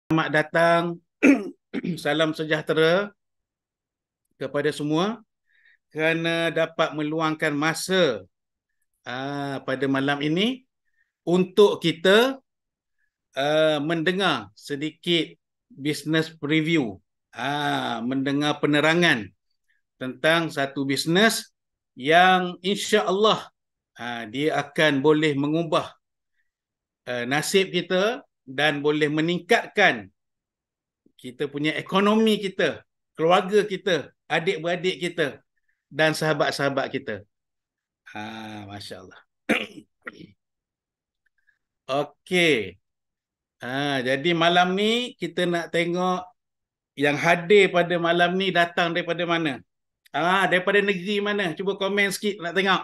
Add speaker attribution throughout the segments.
Speaker 1: Selamat datang, salam sejahtera kepada semua kerana dapat meluangkan masa pada malam ini untuk kita mendengar sedikit business preview, mendengar penerangan tentang satu bisnes yang insya-Allah dia akan boleh mengubah nasib kita dan boleh meningkatkan kita punya ekonomi kita, keluarga kita, adik-beradik kita dan sahabat-sahabat kita. Masya Allah. Okey. Jadi malam ni kita nak tengok yang hadir pada malam ni datang daripada mana? Daripada negeri mana? Cuba komen sikit nak tengok.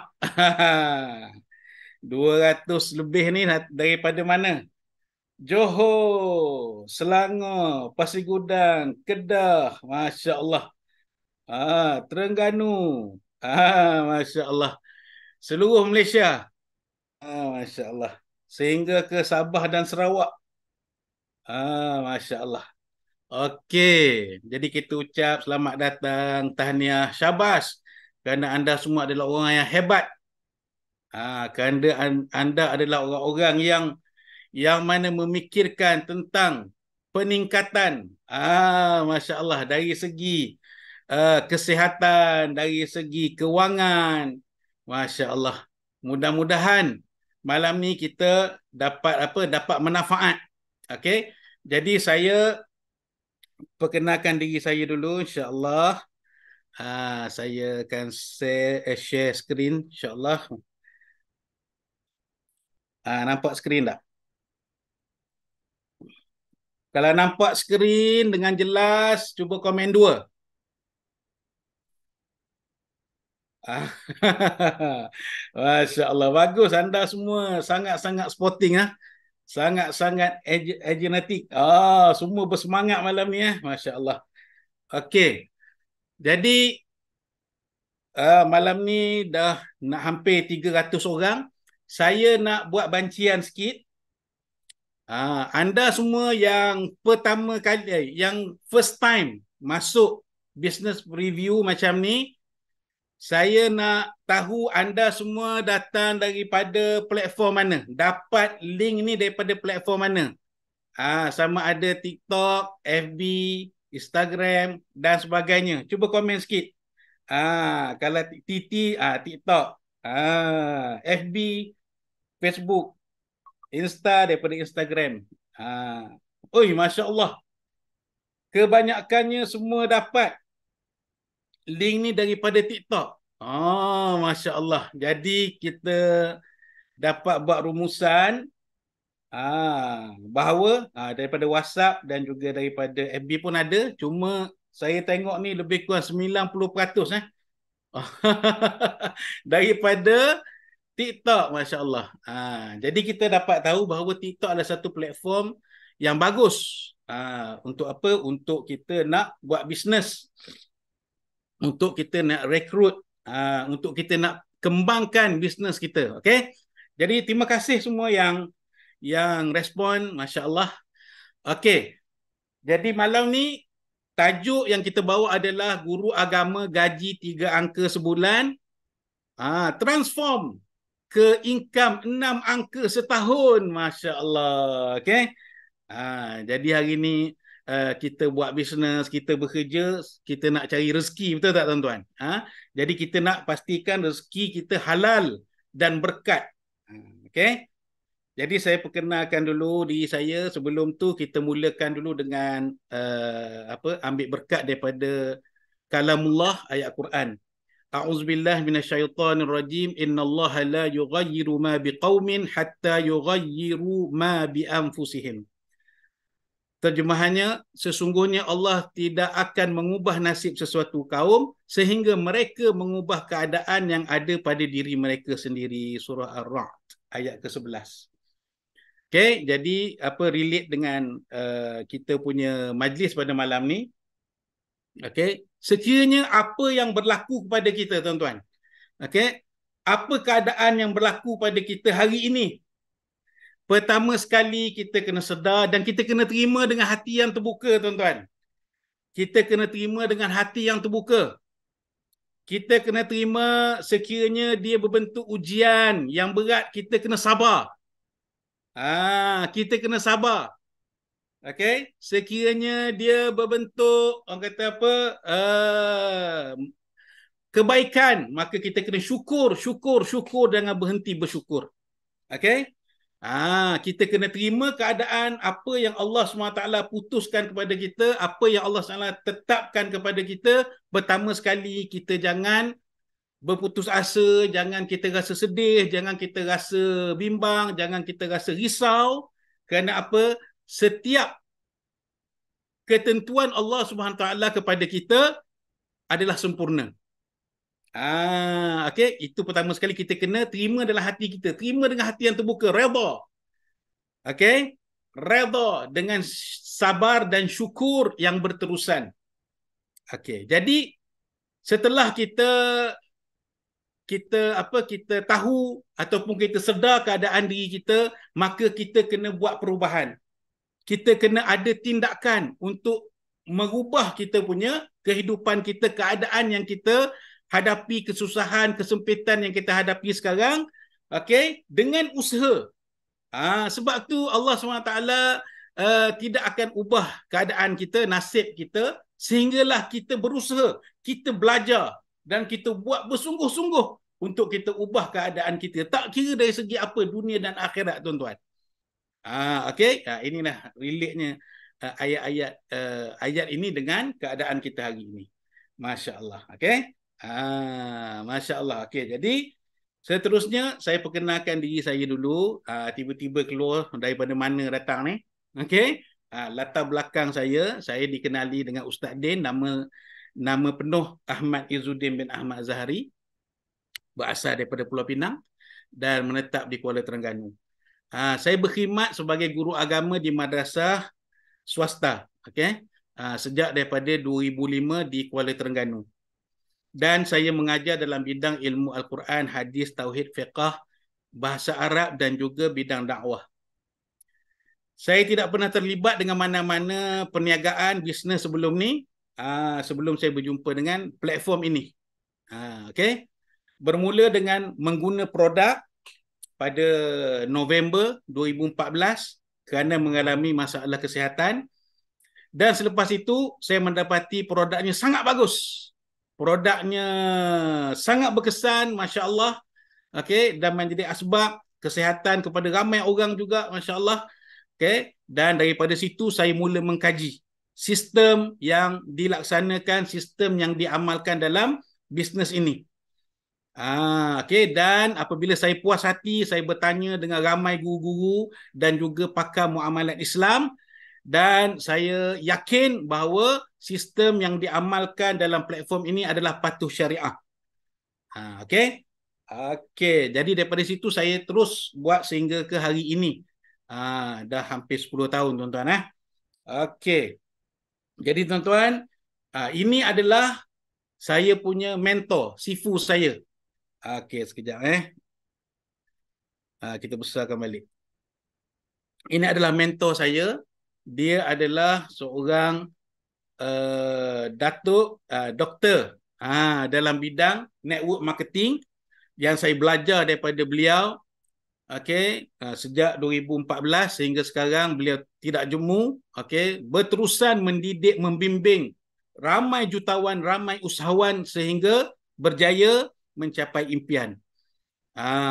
Speaker 1: 200 lebih ni daripada mana? Johor, Selangor, Pasir Gudang, Kedah, Masya Allah. Terengganu, Masya Allah. Seluruh Malaysia, Masya Allah. Sehingga ke Sabah dan Sarawak, Masya Allah. Okey, jadi kita ucap selamat datang, tahniah, syabas kerana anda semua adalah orang yang hebat. Kerana anda adalah orang-orang yang mana memikirkan tentang peningkatan, Masya Allah, dari segi kesihatan, dari segi kewangan. Masya Allah. Mudah-mudahan malam ni kita dapat manfaat. Okey. Jadi saya perkenalkan diri saya dulu, insya-Allah. Saya akan share skrin, insya-Allah. Nampak skrin tak? Kalau nampak skrin dengan jelas, cuba komen 2. Masya Allah, bagus anda semua sangat-sangat sporting, sangat-sangat energetik. Semua bersemangat malam ni, Masya Allah. Okey, jadi malam ni dah nak hampir 300 orang. Saya nak buat bancian sikit. Anda semua yang pertama kali, yang first time masuk business review macam ni, saya nak tahu anda semua datang daripada platform mana, dapat link ni daripada platform mana. Sama ada TikTok, FB, Instagram dan sebagainya. Cuba komen sikit. Kalau TikTok, FB, Facebook, Insta daripada Instagram. Masya Allah. Kebanyakannya semua dapat link ni daripada TikTok. Masya Allah. Jadi kita dapat buat rumusan bahawa daripada WhatsApp dan juga daripada FB pun ada. Cuma saya tengok ni lebih kurang 90% daripada TikTok, Masya Allah. Jadi kita dapat tahu bahawa TikTok adalah satu platform yang bagus. Untuk apa? Untuk kita nak buat bisnes. Untuk kita nak rekrut. Untuk kita nak kembangkan bisnes kita. Okay? Jadi terima kasih semua yang respon, Masya Allah. Okay. Jadi malam ni, tajuk yang kita bawa adalah guru agama gaji 3 angka sebulan. Transform ke income 6 angka setahun. Masya Allah. Okay. Jadi hari ni kita buat bisnes, kita bekerja, kita nak cari rezeki, betul tak tuan-tuan? Jadi kita nak pastikan rezeki kita halal dan berkat. Okay. Jadi saya perkenalkan dulu diri saya. Sebelum tu kita mulakan dulu dengan ambil berkat daripada kalamullah, ayat Quran. A'udzubillah minasyaitonirrajim. Innallaha la yughayyiru ma biqaumin hatta yughayyiru ma bi anfusihim. Terjemahannya, sesungguhnya Allah tidak akan mengubah nasib sesuatu kaum sehingga mereka mengubah keadaan yang ada pada diri mereka sendiri. Surah Ar-Ra'd ayat ke-11. Okay, jadi relate dengan kita punya majlis pada malam ni. Okay, sekiranya apa yang berlaku kepada kita, tuan-tuan. Okay, apa keadaan yang berlaku pada kita hari ini? pertama sekali kita kena sedar dan kita kena terima dengan hati yang terbuka, tuan-tuan. Kita kena terima dengan hati yang terbuka. Kita kena terima sekiranya dia berbentuk ujian yang berat, kita kena sabar. Kita kena sabar. Okey, sekiranya dia berbentuk orang kata apa? Kebaikan, maka kita kena syukur, syukur jangan berhenti bersyukur. Okey? Kita kena terima keadaan apa yang Allah SWT putuskan kepada kita, apa yang Allah SWT tetapkan kepada kita. Pertama sekali, kita jangan berputus asa, jangan kita rasa sedih, jangan kita rasa bimbang, jangan kita rasa risau. Kerana apa? Setiap ketentuan Allah SWT kepada kita adalah sempurna. Okey, itu pertama sekali kita kena terima dalam hati kita. Terima dengan hati yang terbuka, redha. Okey? Redha dengan sabar dan syukur yang berterusan. Okey, jadi setelah kita tahu ataupun kita sedar keadaan diri kita, maka kita kena buat perubahan. Kita kena ada tindakan untuk merubah kita punya kehidupan kita, keadaan yang kita hadapi, kesusahan, kesempitan yang kita hadapi sekarang, okey, dengan usaha. Sebab tu Allah SWT tidak akan ubah keadaan kita, nasib kita, sehinggalah kita berusaha, kita belajar dan kita buat bersungguh-sungguh untuk kita ubah keadaan kita. Tak kira dari segi apa, dunia dan akhirat, tuan-tuan. Okey, inilah relate-nya ayat ini dengan keadaan kita hari ini. Masya Allah. Okey. Masya Allah. Okey, jadi seterusnya saya perkenalkan diri saya dulu. Tiba-tiba keluar daripada mana datang ni. Okey. Latar belakang saya dikenali dengan Ustaz Din. Nama penuh Ahmad Izzuddin bin Ahmad Zahari. Berasal daripada Pulau Pinang dan menetap di Kuala Terengganu. Saya berkhidmat sebagai guru agama di madrasah swasta. Okey. Sejak daripada 2005 di Kuala Terengganu. Dan saya mengajar dalam bidang ilmu Al-Quran, hadis, tauhid, fiqah, bahasa Arab dan juga bidang dakwah. Saya tidak pernah terlibat dengan mana-mana perniagaan bisnes sebelum ni, sebelum saya berjumpa dengan platform ini. Okey. Bermula dengan mengguna produk pada November 2014 kerana mengalami masalah kesihatan. Dan selepas itu saya mendapati produknya sangat bagus. Produknya sangat berkesan, Masya Allah. Okay, dan menjadi asbab kesihatan kepada ramai orang juga, Masya Allah. Okay, dan daripada situ saya mula mengkaji sistem yang dilaksanakan, sistem yang diamalkan dalam bisnes ini. Okay, dan apabila saya puas hati, saya bertanya dengan ramai guru-guru dan juga pakar muamalat Islam. Dan saya yakin bahawa sistem yang diamalkan dalam platform ini adalah patuh syariah. Okey. Okey, jadi daripada situ saya terus buat sehingga ke hari ini. Dah hampir 10 tahun, tuan-tuan. Okey. Jadi tuan-tuan, ini adalah saya punya mentor, sifu saya. Okey, sekejap. Kita besarkan balik. Ini adalah mentor saya. Dia adalah seorang doktor dalam bidang network marketing yang saya belajar daripada beliau. Okey, sejak 2014 sehingga sekarang beliau tidak jemu, okey, berterusan mendidik, membimbing ramai jutawan, ramai usahawan sehingga berjaya mencapai impian.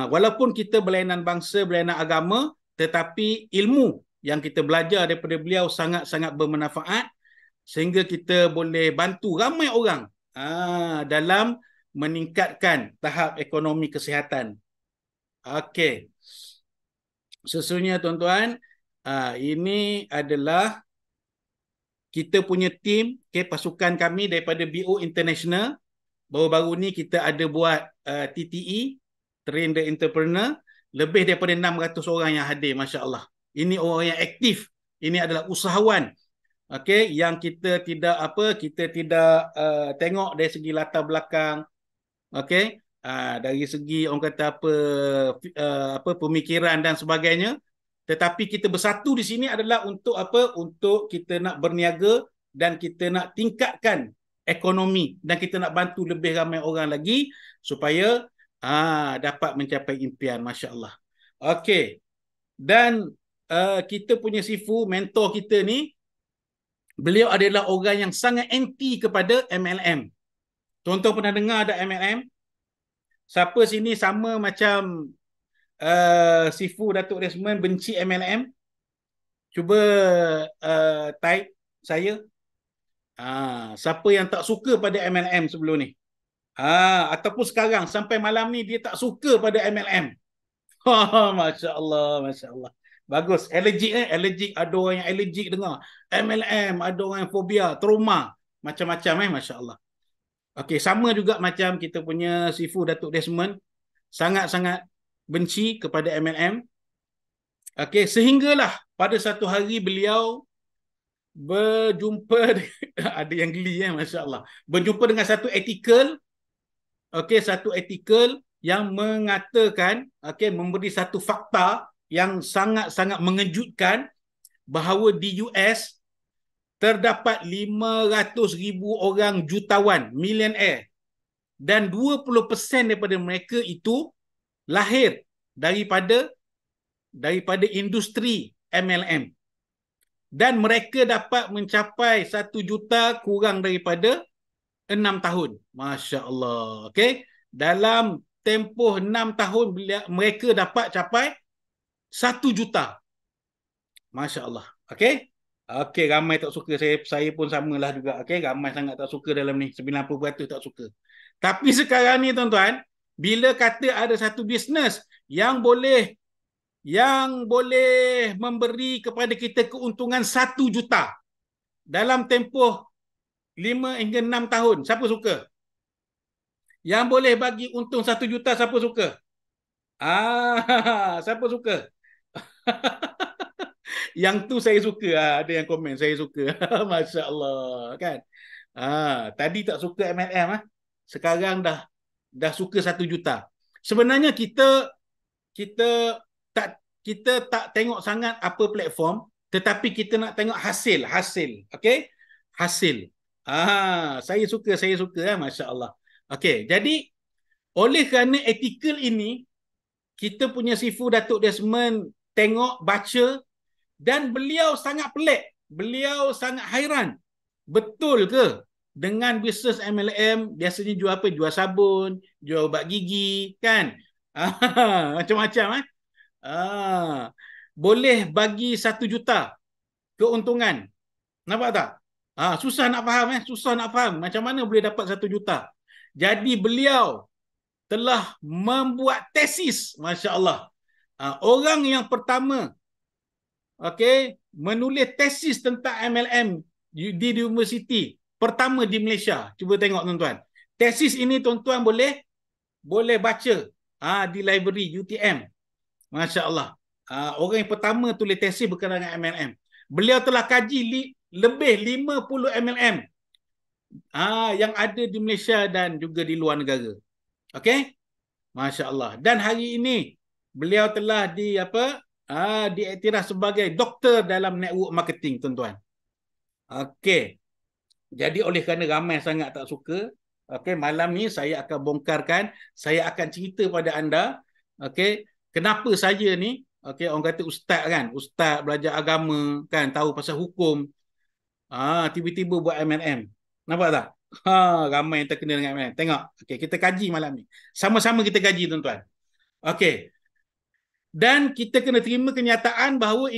Speaker 1: Walaupun kita berlainan bangsa, berlainan agama, tetapi ilmu yang kita belajar daripada beliau sangat-sangat bermanfaat sehingga kita boleh bantu ramai orang dalam meningkatkan tahap ekonomi kesihatan. Okey. Sesungguhnya tuan-tuan, ini adalah kita punya tim, pasukan kami daripada BO International. Baru-baru ni kita ada buat TTE, Train the Entrepreneur, lebih daripada 600 orang yang hadir, Masya Allah. Ini orang yang aktif. Ini adalah usahawan. Okey, yang kita tidak tengok dari segi latar belakang. Okey, dari segi orang kata pemikiran dan sebagainya. Tetapi kita bersatu di sini adalah untuk apa? Untuk kita nak berniaga dan kita nak tingkatkan ekonomi dan kita nak bantu lebih ramai orang lagi supaya dapat mencapai impian. Masya Allah. Okey. Dan kita punya Sifu, mentor kita ni, beliau adalah orang yang sangat anti kepada MLM. Tuan-tuan pernah dengar ada MLM? Siapa sini sama macam Sifu Datuk Desmond benci MLM? Cuba type saya. Siapa yang tak suka pada MLM sebelum ni? Ataupun sekarang sampai malam ni dia tak suka pada MLM. Masya Allah, Masya Allah. Bagus. Allergic Allergic. Ada orang yang allergic dengar. MLM. Ada orang yang fobia. Trauma. Macam-macam Masya Allah. Okey, sama juga macam kita punya Sifu Datuk Desmond. Sangat-sangat benci kepada MLM. Okey, sehinggalah pada satu hari beliau berjumpa ada yang geli Masya Allah. Berjumpa dengan satu artikel. Okey, satu artikel yang mengatakan, memberi satu fakta yang sangat-sangat mengejutkan bahawa di US terdapat 500,000 orang jutawan, millionaire, dan 20% daripada mereka itu lahir daripada industri MLM. Dan mereka dapat mencapai 1 juta kurang daripada 6 tahun. Masya Allah. Okay? Dalam tempoh 6 tahun mereka dapat capai 1 juta. Masya Allah. Okay? Okay, ramai tak suka. Saya pun samalah juga. Okay? Ramai sangat tak suka dalam ni. 90% tak suka. Tapi sekarang ni tuan-tuan, bila kata ada satu bisnes yang boleh memberi kepada kita keuntungan 1 juta dalam tempoh 5 hingga 6 tahun. Siapa suka? Yang boleh bagi untung 1 juta, siapa suka? Siapa suka? Yang tu saya suka. Ada yang komen, saya suka. Masya Allah. Kan? Tadi tak suka MLM. Sekarang dah suka 1 juta. Sebenarnya kita tak tengok sangat apa platform, tetapi kita nak tengok hasil. Okey? Hasil. Saya suka Masya Allah. Okey, jadi oleh kerana artikel ini kita punya Sifu Datuk Desmond tengok, baca, dan beliau sangat pelik. Beliau sangat hairan. Betul ke dengan bisnes MLM biasanya jual apa? Jual sabun, jual ubat gigi, kan? Macam-macam boleh bagi 1 juta keuntungan. Nampak tak? Susah nak faham susah nak faham macam mana boleh dapat 1 juta. Jadi beliau telah membuat tesis, Masya Allah. Orang yang pertama menulis tesis tentang MLM di universiti pertama di Malaysia. Cuba tengok tuan-tuan. Tesis ini tuan-tuan boleh baca di library UTM. Masya Allah. Orang yang pertama tulis tesis berkenaan dengan MLM. Beliau telah kaji lebih 50 MLM yang ada di Malaysia dan juga di luar negara. Okey? Masya Allah. Dan hari ini beliau telah diiktiraf sebagai doktor dalam network marketing, tuan-tuan. Okey. Jadi oleh kerana ramai sangat tak suka, malam ni saya akan bongkarkan, saya akan cerita pada anda, kenapa saya ni, orang kata ustaz kan, ustaz belajar agama kan, tahu pasal hukum, tiba-tiba buat MLM. Nampak tak? Ramai yang terkena dengan MLM. Tengok. Kita kaji malam ni. Sama-sama kita kaji, tuan-tuan. Dan kita kena terima kenyataan bahawa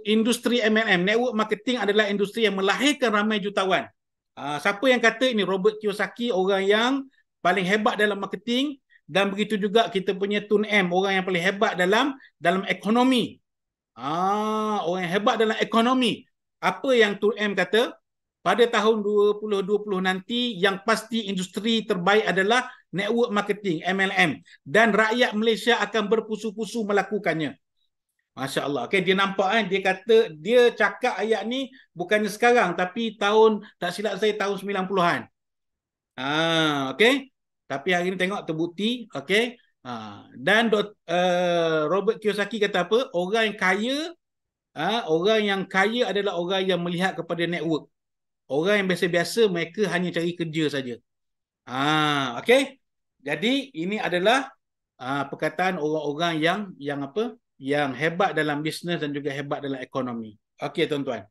Speaker 1: industri MLM, network marketing, adalah industri yang melahirkan ramai jutawan. Siapa yang kata ini? Robert Kiyosaki, orang yang paling hebat dalam marketing. Dan begitu juga kita punya Tun M, orang yang paling hebat dalam ekonomi. Orang yang hebat dalam ekonomi. Apa yang Tun M kata? Pada tahun 2020 nanti, yang pasti industri terbaik adalah network marketing, MLM. Dan rakyat Malaysia akan berpusu-pusu melakukannya. Masya Allah. Dia nampak dia kata, dia cakap ayat ni bukannya sekarang, tapi tak silap saya tahun 90-an. Tapi hari ni tengok terbukti. Dan Robert Kiyosaki kata apa? Orang yang kaya Orang yang kaya adalah orang yang melihat kepada network. Orang yang biasa-biasa mereka hanya cari kerja saja. Okey. Jadi ini adalah perkataan orang-orang yang apa? Yang hebat dalam bisnes dan juga hebat dalam ekonomi. Okey tuan-tuan.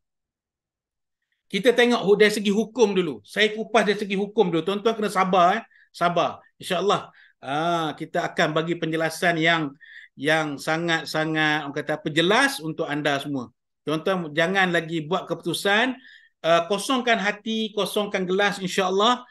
Speaker 1: Kita tengok dari segi hukum dulu. Saya kupas dari segi hukum dulu. Tuan-tuan kena sabar. Sabar. InsyaAllah. Kita akan bagi penjelasan yang sangat-sangat orang kata apa, jelas untuk anda semua. Tuan-tuan jangan lagi buat keputusan. Kosongkan hati, kosongkan gelas, insyaAllah.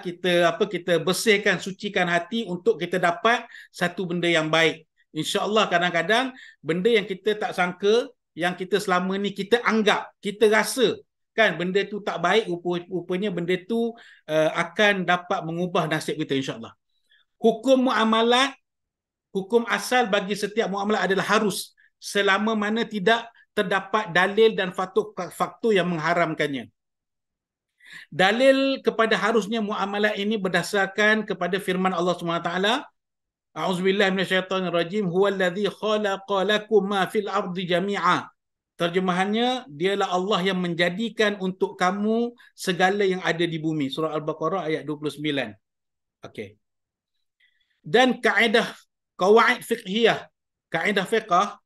Speaker 1: Kita bersihkan, sucikan hati untuk kita dapat satu benda yang baik. InsyaAllah kadang-kadang benda yang kita tak sangka, yang kita selama ni kita anggap, kita rasa kan benda tu tak baik, rupanya benda tu akan dapat mengubah nasib kita, insyaAllah. Hukum muamalat, hukum asal bagi setiap muamalat adalah harus, selama mana tidak terdapat dalil dan faktor yang mengharamkannya. Dalil kepada harusnya muamalat ini berdasarkan kepada firman Allah SWT. A'udzubillahi minasyaitonirrajim. Huwallazi khalaqa lakum ma fil ardi jami'a. Terjemahannya, dialah Allah yang menjadikan untuk kamu segala yang ada di bumi. Surah Al-Baqarah ayat 29. Okey. Dan kaedah qawaid fiqhiyah, kaedah fiqh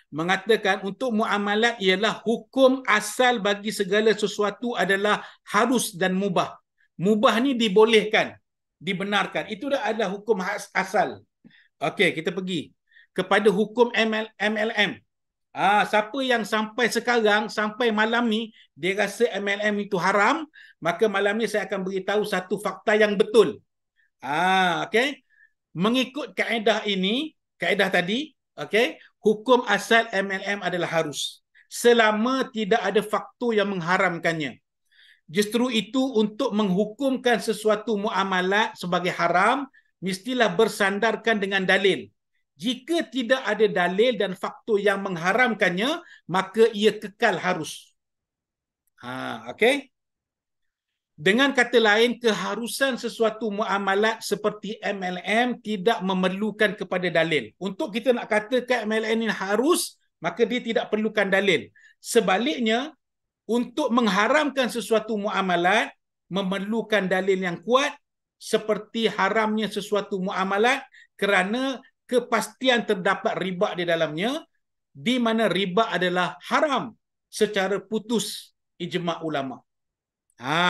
Speaker 1: mengatakan untuk muamalat ialah hukum asal bagi segala sesuatu adalah harus dan mubah. Mubah ni dibolehkan, dibenarkan. Itu dah adalah hukum asal. Okey, kita pergi kepada hukum MLM. Siapa yang sampai sekarang, sampai malam ni dia rasa MLM itu haram, maka malam ni saya akan beritahu satu fakta yang betul. Okey. Mengikut kaedah ini, kaedah tadi, okey, hukum asal MLM adalah harus, selama tidak ada faktor yang mengharamkannya. Justru itu untuk menghukumkan sesuatu muamalat sebagai haram, mestilah bersandarkan dengan dalil. Jika tidak ada dalil dan faktor yang mengharamkannya, maka ia kekal harus. Okey. Dengan kata lain, keharusan sesuatu muamalat seperti MLM tidak memerlukan kepada dalil. Untuk kita nak katakan MLM ini harus, maka dia tidak perlukan dalil. Sebaliknya, untuk mengharamkan sesuatu muamalat memerlukan dalil yang kuat, seperti haramnya sesuatu muamalat kerana kepastian terdapat riba di dalamnya, di mana riba adalah haram secara putus ijma' ulama'.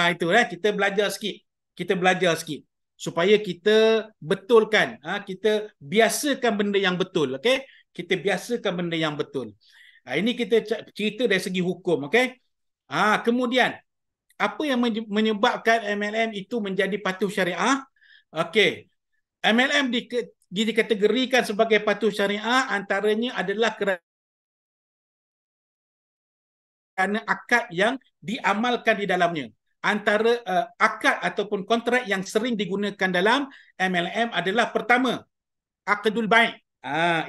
Speaker 1: Itulah kita belajar sikit. Kita belajar sikit supaya kita betulkan, kita biasakan benda yang betul, okey? Kita biasakan benda yang betul. Ini kita cerita dari segi hukum, okey? Kemudian apa yang menyebabkan MLM itu menjadi patuh syariah? Okey. MLM dikategorikan sebagai patuh syariah antaranya adalah kerana akad yang diamalkan di dalamnya. Antara akad ataupun kontrak yang sering digunakan dalam MLM adalah pertama, aqdul bai'.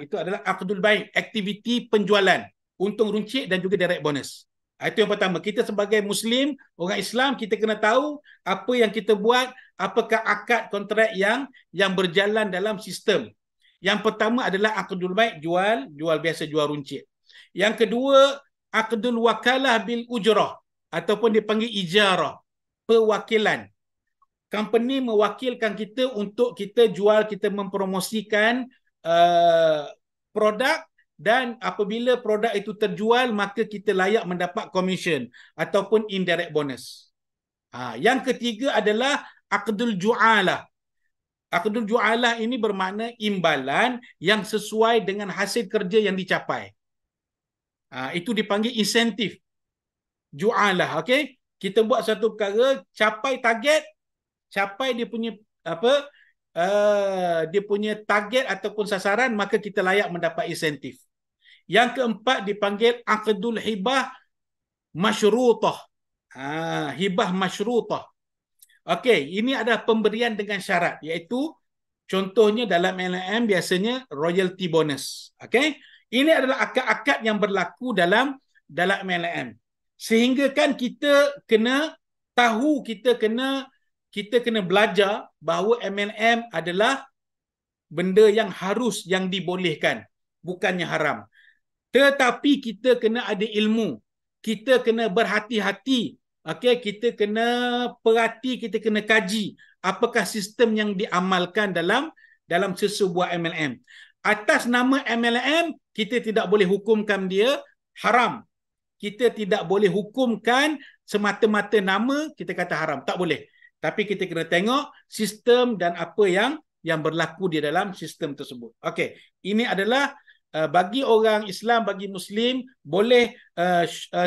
Speaker 1: Itu adalah aqdul bai', aktiviti penjualan, untung runcit dan juga direct bonus. Itu yang pertama. Kita sebagai Muslim, orang Islam, kita kena tahu apa yang kita buat, apakah akad kontrak yang berjalan dalam sistem. Yang pertama adalah aqdul bai', jual biasa, jual runcit. Yang kedua, aqdul wakalah bil ujrah ataupun dipanggil ijarah, perwakilan. Company mewakilkan kita untuk kita jual, kita mempromosikan produk, dan apabila produk itu terjual maka kita layak mendapat commission ataupun indirect bonus. Yang ketiga adalah aqdul ju'alah. Aqdul ju'alah ini bermakna imbalan yang sesuai dengan hasil kerja yang dicapai. Itu dipanggil insentif. Ju'alah, okey? Kita buat satu perkara, capai target, capai dia punya dia punya target ataupun sasaran, maka kita layak mendapat insentif. Yang keempat dipanggil aqdul hibah masyrutah. Hibah masyrutah. Okey, ini adalah pemberian dengan syarat, iaitu contohnya dalam MLM biasanya royalty bonus. Okey? Ini adalah akad-akad yang berlaku dalam MLM. Sehingga kan kita kena tahu, kita kena belajar bahawa MLM adalah benda yang harus, yang dibolehkan, bukannya haram. Tetapi kita kena ada ilmu. Kita kena berhati-hati. Okey, kita kena perhati, kita kena kaji apakah sistem yang diamalkan dalam sesebuah MLM. Atas nama MLM, kita tidak boleh hukumkan dia haram. Kita tidak boleh hukumkan semata-mata nama kita kata haram. Tak boleh. Tapi kita kena tengok sistem dan apa yang berlaku di dalam sistem tersebut. Okey, ini adalah bagi orang Islam, bagi Muslim, boleh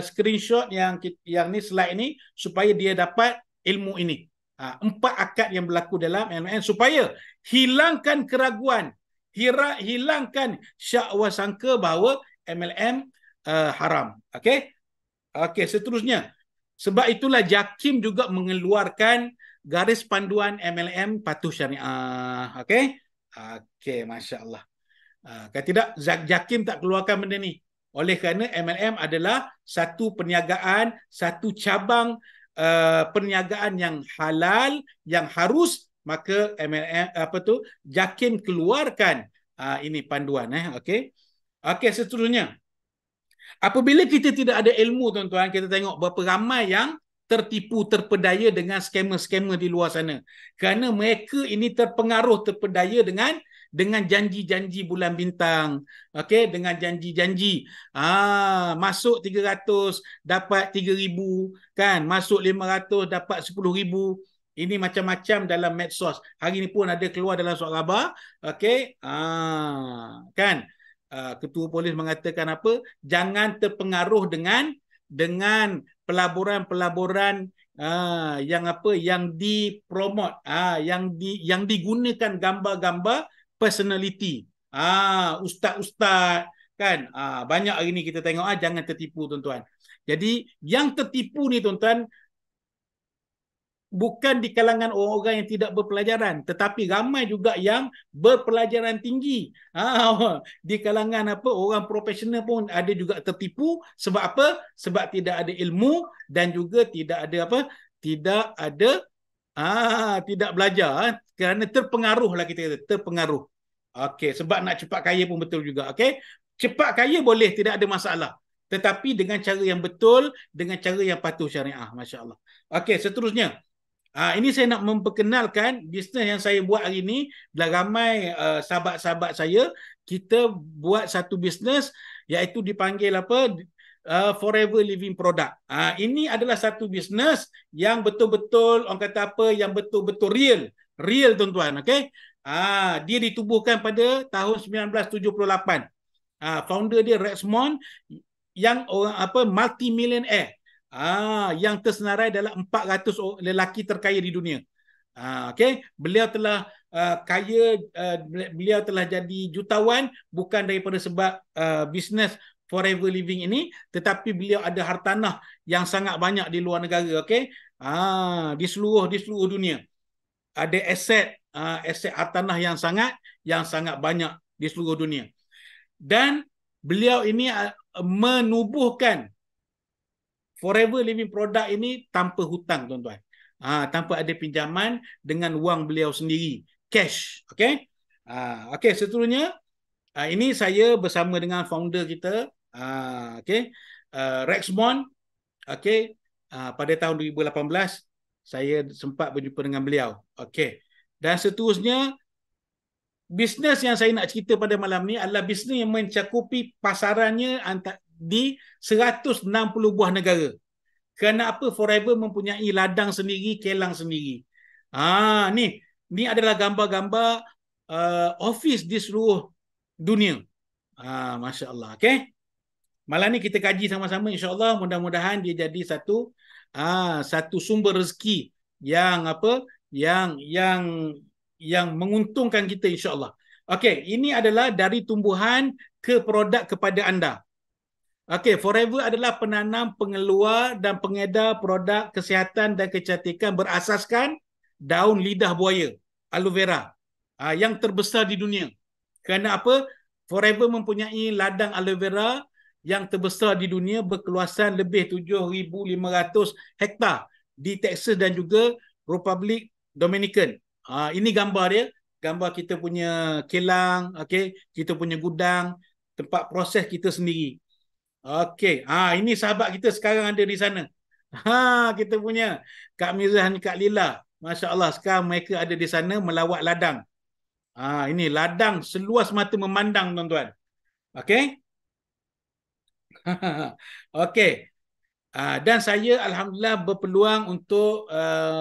Speaker 1: screenshot yang ni, slide ni, supaya dia dapat ilmu ini. 4 akad yang berlaku dalam MLM supaya hilangkan keraguan, hilangkan syak wasangka bahawa MLM haram. Okey. Okey, seterusnya. Sebab itulah JAKIM juga mengeluarkan garis panduan MLM patuh syariah. Okey. Okey, masya-Allah. Kalau tidak, JAKIM tak keluarkan benda ni. Oleh kerana MLM adalah satu perniagaan, satu cabang perniagaan yang halal, yang harus, maka MLM JAKIM keluarkan ini panduan. Okey. Okey, seterusnya. Apabila kita tidak ada ilmu, tuan-tuan, kita tengok berapa ramai yang tertipu, terpedaya dengan skamer-skamer di luar sana. Kerana mereka ini terpedaya dengan janji-janji bulan bintang. Okey, dengan janji-janji. Masuk 300 dapat 3,000, kan? Masuk 500 dapat 10,000. Ini macam-macam dalam medsos. Hari ini pun ada keluar dalam surat khabar. Okey, kan? Ketua polis mengatakan apa? Jangan terpengaruh dengan pelaburan-pelaburan yang dipromot, yang digunakan gambar-gambar personality. Ustaz-ustaz, kan? Banyak hari ni kita tengok, jangan tertipu, tuan-tuan. Jadi yang tertipu ni, tuan-tuan, bukan di kalangan orang-orang yang tidak berpelajaran, tetapi ramai juga yang berpelajaran tinggi. Di kalangan orang profesional pun ada juga tertipu. Sebab apa? Sebab tidak ada ilmu dan juga tidak belajar, kerana terpengaruhlah, kita kata terpengaruh. Okey, sebab nak cepat kaya pun betul juga. Okey, cepat kaya boleh, tidak ada masalah, tetapi dengan cara yang betul, dengan cara yang patuh syariah. Masya-Allah. Okey, seterusnya. Ini saya nak memperkenalkan bisnes yang saya buat hari ini. Dah ramai sahabat-sahabat saya, kita buat satu bisnes iaitu dipanggil Forever Living Product. Ini adalah satu bisnes yang betul-betul, orang kata yang betul-betul real, tuan-tuan. Okey. Dia ditubuhkan pada tahun 1978. Founder dia Rexmond, yang orang multi-millionaire. Yang tersenarai dalam 400 lelaki terkaya di dunia. Okey, beliau telah kaya, beliau telah jadi jutawan bukan daripada sebab bisnes Forever Living ini, tetapi beliau ada hartanah yang sangat banyak di luar negara. Okey, di seluruh dunia. Ada aset hartanah yang sangat banyak di seluruh dunia. Dan beliau ini menubuhkan Forever Living Product ini tanpa hutang, tuan-tuan. Tanpa ada pinjaman, dengan wang beliau sendiri. Cash. Okey. Okey, seterusnya. Ini saya bersama dengan founder kita. Okey. Rexmond. Okey. Pada tahun 2018, saya sempat berjumpa dengan beliau. Okey. Dan seterusnya, bisnes yang saya nak cerita pada malam ni adalah bisnes yang mencakupi pasarannya di 160 buah negara. Kerana apa? Forever mempunyai ladang sendiri, kelang sendiri. Ni adalah gambar-gambar office di seluruh dunia. Masya-Allah. Okey. Malam ni kita kaji sama-sama, insya-Allah, mudah-mudahan dia jadi satu sumber rezeki yang yang menguntungkan kita, insya-Allah. Okey, ini adalah dari tumbuhan ke produk kepada anda. Okey, Forever adalah penanam, pengeluar dan pengedar produk kesihatan dan kecantikan berasaskan daun lidah buaya, aloe vera, yang terbesar di dunia. Kerana apa? Forever mempunyai ladang aloe vera yang terbesar di dunia, berkeluasan lebih 7,500 hektar di Texas dan juga Republik Dominican. Ini gambar dia, gambar kita punya kilang, okey, kita punya gudang. tempat proses kita sendiri. Okey, ini sahabat kita sekarang ada di sana. Kita punya Kak Mizan, Kak Lila. Masya Allah, sekarang mereka ada di sana melawat ladang. Ini ladang seluas mata memandang, tuan-tuan. Okey. Okey. Dan saya Alhamdulillah berpeluang untuk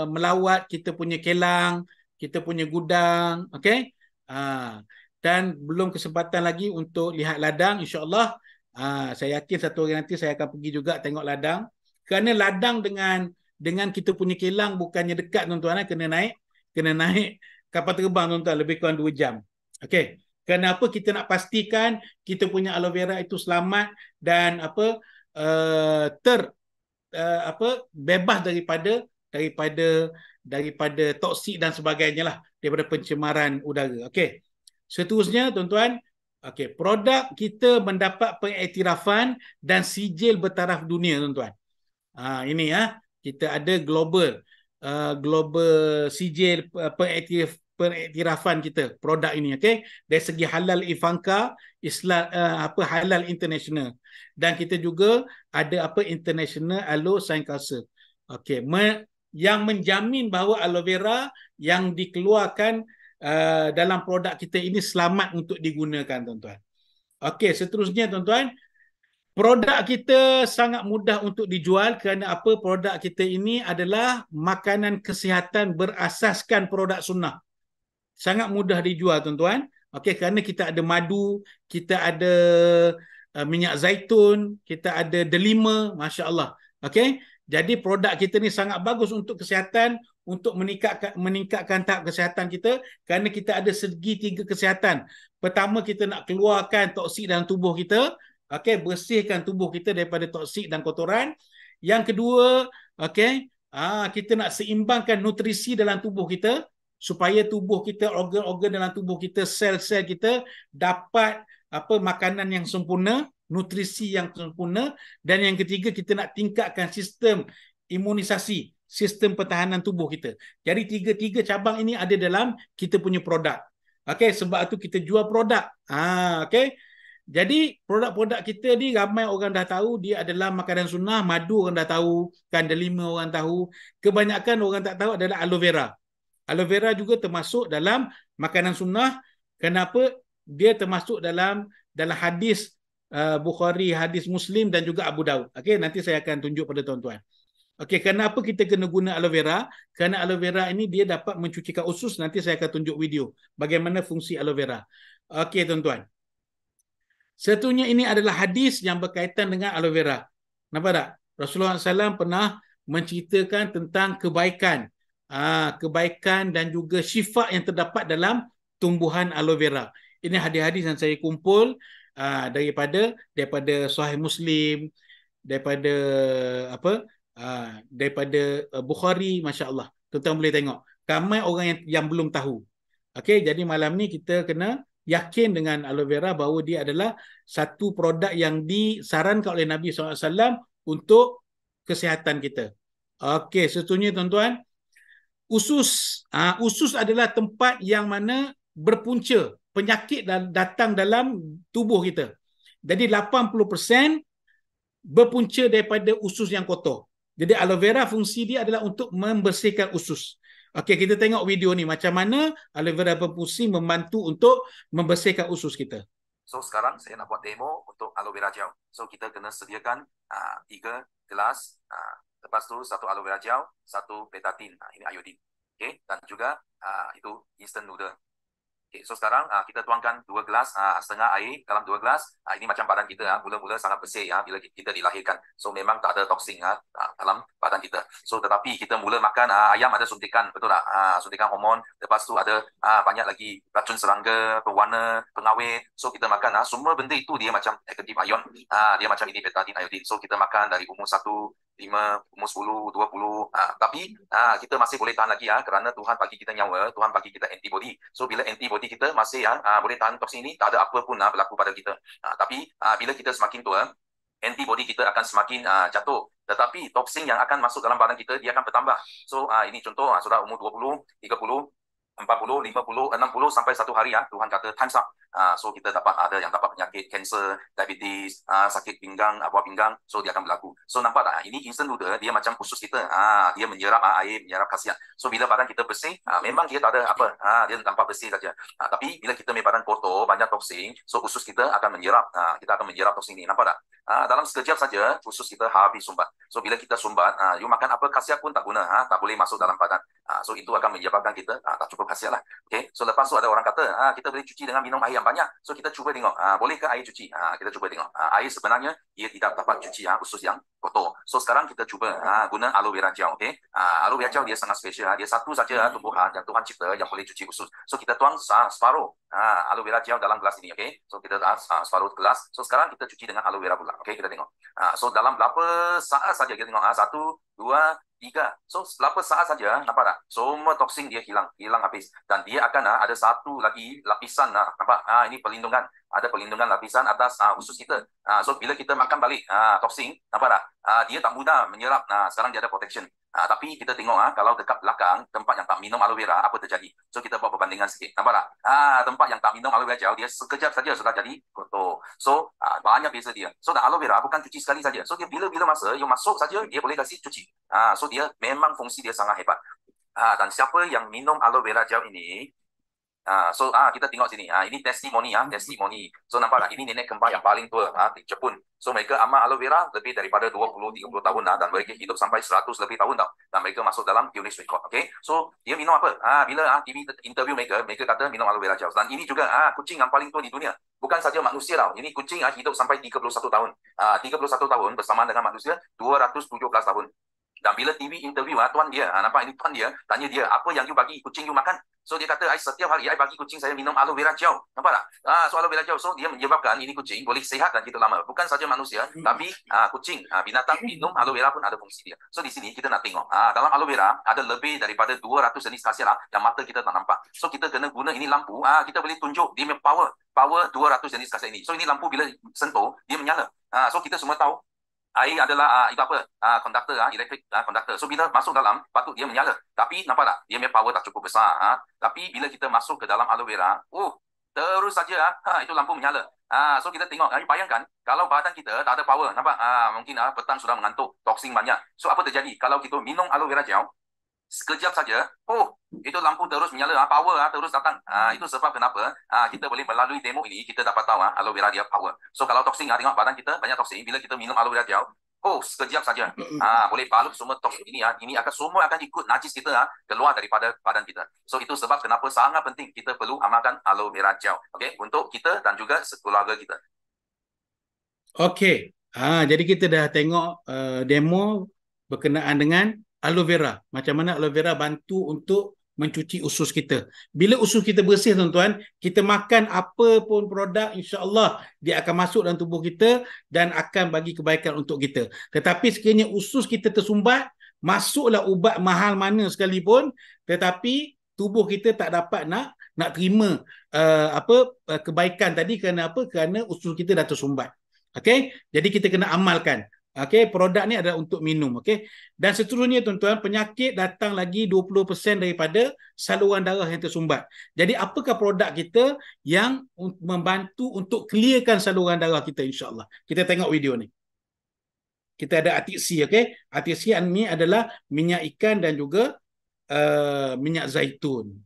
Speaker 1: melawat kita punya kelang, kita punya gudang, okey. Dan belum kesempatan lagi untuk lihat ladang, insya-Allah. Saya yakin satu hari nanti saya akan pergi juga tengok ladang. Kerana ladang dengan kita punya kelang bukannya dekat, tuan-tuan, kena naik kapal terbang, tuan-tuan, lebih kurang 2 jam. Okey. Kenapa kita nak pastikan kita punya aloe vera itu selamat dan bebas daripada toksik dan sebagainya lah, daripada pencemaran udara. Okey. Seterusnya, tuan-tuan, okey, produk kita mendapat pengiktirafan dan sijil bertaraf dunia, tuan-tuan. Ini kita ada global sijil pengiktirafan kita produk ini, okey, dari segi halal Ivanka, Islam, halal international, dan kita juga ada international aloe science council, okey, yang menjamin bahawa aloe vera yang dikeluarkan dalam produk kita ini selamat untuk digunakan, tuan-tuan. Okey, seterusnya, tuan-tuan, produk kita sangat mudah untuk dijual kerana produk kita ini adalah makanan kesihatan berasaskan produk sunnah. Sangat mudah dijual, tuan-tuan. Okey, kerana kita ada madu, kita ada minyak zaitun, kita ada delima, masya-Allah. Okey. Jadi produk kita ni sangat bagus untuk kesihatan, untuk meningkatkan tahap kesihatan kita, kerana kita ada segi 3 kesihatan. Pertama, kita nak keluarkan toksik dalam tubuh kita. Okey, bersihkan tubuh kita daripada toksik dan kotoran. Yang kedua, okey, kita nak seimbangkan nutrisi dalam tubuh kita supaya tubuh kita, organ-organ dalam tubuh kita, sel-sel kita dapat makanan yang sempurna, nutrisi yang sempurna. Dan yang ketiga, kita nak tingkatkan sistem imunisasi, sistem pertahanan tubuh kita. Jadi tiga-tiga cabang ini ada dalam kita punya produk. Okey, sebab itu kita jual produk. Okey. Jadi produk-produk kita ni ramai orang dah tahu dia adalah makanan sunnah. Madu orang dah tahu, kan, delima orang tahu. Kebanyakan orang tak tahu adalah aloe vera. Aloe vera juga termasuk dalam makanan sunnah. Kenapa? Dia termasuk dalam hadis Bukhari, hadis Muslim dan juga Abu Daud. Okey, nanti saya akan tunjuk pada tuan-tuan. Okey, kenapa kita kena guna aloe vera? Kerana aloe vera ini dia dapat mencucikan usus. Nanti saya akan tunjuk video bagaimana fungsi aloe vera. Okey, tuan-tuan. Satunya ini adalah hadis yang berkaitan dengan aloe vera. Nampak tak? Rasulullah SAW pernah menceritakan tentang kebaikan dan juga syifa yang terdapat dalam tumbuhan aloe vera. Ini hadis-hadis yang saya kumpul daripada Sahih Muslim, daripada Bukhari, masya-Allah. Tuan-tuan boleh tengok. Ramai orang yang belum tahu. Okey, jadi malam ni kita kena yakin dengan aloe vera bahawa dia adalah satu produk yang disarankan oleh Nabi SAW untuk kesihatan kita. Okey, seterusnya, tuan-tuan, usus. Usus adalah tempat yang mana berpunca penyakit datang dalam tubuh kita. Jadi 80% berpunca daripada usus yang kotor. Jadi aloe vera fungsi dia adalah untuk membersihkan usus. Okey, kita tengok video ni macam mana aloe vera berfungsi membantu untuk membersihkan usus kita.
Speaker 2: So sekarang saya nak buat demo untuk aloe vera gel. So kita kena sediakan 3 gelas. Lepas tu 1 aloe vera gel, 1 betatin. Ini iodine. Okey, dan juga itu instant noodle. Okay, so sekarang kita tuangkan 2 gelas setengah air dalam 2 gelas. Ini macam badan kita mula-mula sangat bersih bila kita dilahirkan. So memang tak ada toksin dalam badan kita. So tetapi kita mula makan ayam ada suntikan, betul tak? Suntikan hormon. Lepas tu ada banyak lagi racun serangga, pewarna, pengawet. So kita makan semua benda itu dia macam negatif ion. Dia macam ini betatin iodine. So kita makan dari umur 1, 5, umur 10, 20. Tapi kita masih boleh tahan lagi kerana Tuhan bagi kita nyawa, Tuhan bagi kita antibody. So bila antibody kita masih boleh tahan toksin ini, tak ada apa pun berlaku pada kita. Tapi bila kita semakin tua, antibody kita akan semakin jatuh. Tetapi toksin yang akan masuk dalam badan kita, dia akan bertambah. So ini contoh, sudah umur 20, 30, 40, 50, 60 sampai satu hari ya. Tuhan kata time's up. So kita dapat ada yang dapat penyakit kanser, diabetes, sakit pinggang, buah pinggang. So dia akan berlaku. So nampak tak? Ini instant noodle dia macam usus kita. Dia menyerap air, menyerap khasiat. So bila badan kita bersih, memang dia tak ada apa. Dia nampak bersih saja. Tapi bila kita punya badan kotor, banyak toksin, so usus kita akan menyerap. Kita akan menyerap toksin ini. Nampak tak? Dalam sekejap saja usus kita habis sumbat. So bila kita sumbat, you makan apa khasiat pun tak guna, tak boleh masuk dalam badan. So itu akan menyebabkan kita tak cukup khasiat lah. Okay? So lepas tu ada orang kata kita boleh cuci dengan minum air yang banyak. So kita cuba tengok bolehkah air cuci. Kita cuba tengok air sebenarnya dia tidak dapat cuci usus yang kotor. So sekarang kita cuba guna aloe vera gel. Okay? Aloe vera gel dia sangat special. Dia satu saja tumbuhan yang Tuhan cipta yang boleh cuci usus. So kita tuang separuh aloe vera gel dalam gelas ini. Okay? So kita separuh gelas. So sekarang kita cuci dengan aloe vera pula. Okay? Kita tengok. So dalam berapa saat saja kita tengok. 1, 2, 3. So berapa saat saja, nampak tak? Semua toksin dia hilang habis. Dan dia akan ada satu lagi lapisan, nampak? Ini perlindungan. Ada perlindungan lapisan atas usus kita. So bila kita makan balik toksin, nampak tak? Dia tak mudah menyerap. Sekarang dia ada protection. Tapi kita tengok kalau dekat belakang tempat yang tak minum aloe vera, apa terjadi? So kita buat perbandingan sikit. Nampak tak? Tempat yang tak minum aloe vera gel, dia sekejap saja sudah jadi kotor. So banyak beza dia. So aloe vera bukan cuci sekali saja. So dia bila-bila masa you masuk saja dia boleh kasih cuci. So dia memang fungsi dia sangat hebat. Dan siapa yang minum aloe vera gel ini, so kita tengok sini. Ini testimoni testimoni. So nampak tak? Ini nenek kembar yang paling tua di Jepun. So mereka amal aloe vera lebih daripada 20-30 tahun dan mereka hidup sampai 100 lebih tahun dah. Dan mereka masuk dalam Guinness Record. Okay? So dia minum apa? Bila TV interview mereka kata minum aloe vera gel. Dan ini juga kucing yang paling tua di dunia. Bukan saja manusia tau. Ini kucing hidup sampai 31 tahun. 31 tahun bersamaan dengan manusia 217 tahun. Dan bila TV interview tuan dia, nampak ini tuan dia, tanya dia, apa yang you bagi kucing you makan? So dia kata, setiap hari I bagi kucing saya minum aloe vera gel. Nampak tak? So aloe vera gel, so dia menyebabkan ini kucing boleh sihat dan hidup lama. Bukan saja manusia, tapi kucing, binatang minum aloe vera pun ada fungsi dia. So di sini kita nak tengok, dalam aloe vera ada lebih daripada 200 jenis khasiat yang mata kita tak nampak. So kita kena guna ini lampu, kita boleh tunjuk dia punya power 200 jenis khasiat ini. So ini lampu bila sentuh, dia menyala. So kita semua tahu, air adalah itu apa? Konduktor, elektrik konduktor. So bila masuk dalam, patut dia menyala. Tapi nampak tak? Dia punya power tak cukup besar. Tapi bila kita masuk ke dalam aloe vera, terus saja itu lampu menyala. So kita tengok, bayangkan kalau badan kita tak ada power, nampak? Mungkin petang sudah mengantuk, toksin banyak. So apa terjadi? Kalau kita minum aloe vera gel, sekejap saja, itu lampu terus menyala, power terus datang. Itu sebab kenapa kita boleh melalui demo ini, kita dapat tahu aloe vera dia power. So kalau toksin, tengok badan kita banyak toksin, bila kita minum aloe vera gel, sekejap saja boleh balut semua toksin ini akan semua akan ikut najis kita keluar daripada badan kita. So itu sebab kenapa sangat penting kita perlu amalkan aloe vera gel, okay? Untuk kita dan juga sekeluarga kita.
Speaker 1: Okey. Jadi kita dah tengok demo berkenaan dengan aloe vera. Macam mana aloe vera bantu untuk mencuci usus kita. Bila usus kita bersih tuan-tuan, kita makan apa pun produk, insya-Allah dia akan masuk dalam tubuh kita dan akan bagi kebaikan untuk kita. Tetapi sekiranya usus kita tersumbat, masuklah ubat mahal mana sekalipun, tetapi tubuh kita tak dapat nak terima kebaikan tadi. Kerana apa? Kerana usus kita dah tersumbat. Okey, jadi kita kena amalkan. Okey, produk ni adalah untuk minum. Okey, dan seterusnya tuan-tuan, penyakit datang lagi 20% daripada saluran darah yang tersumbat. Jadi apakah produk kita yang membantu untuk clearkan saluran darah kita, insya-Allah. Kita tengok video ni. Kita ada Atiksi. Okey, Atiksi ni adalah minyak ikan dan juga minyak zaitun.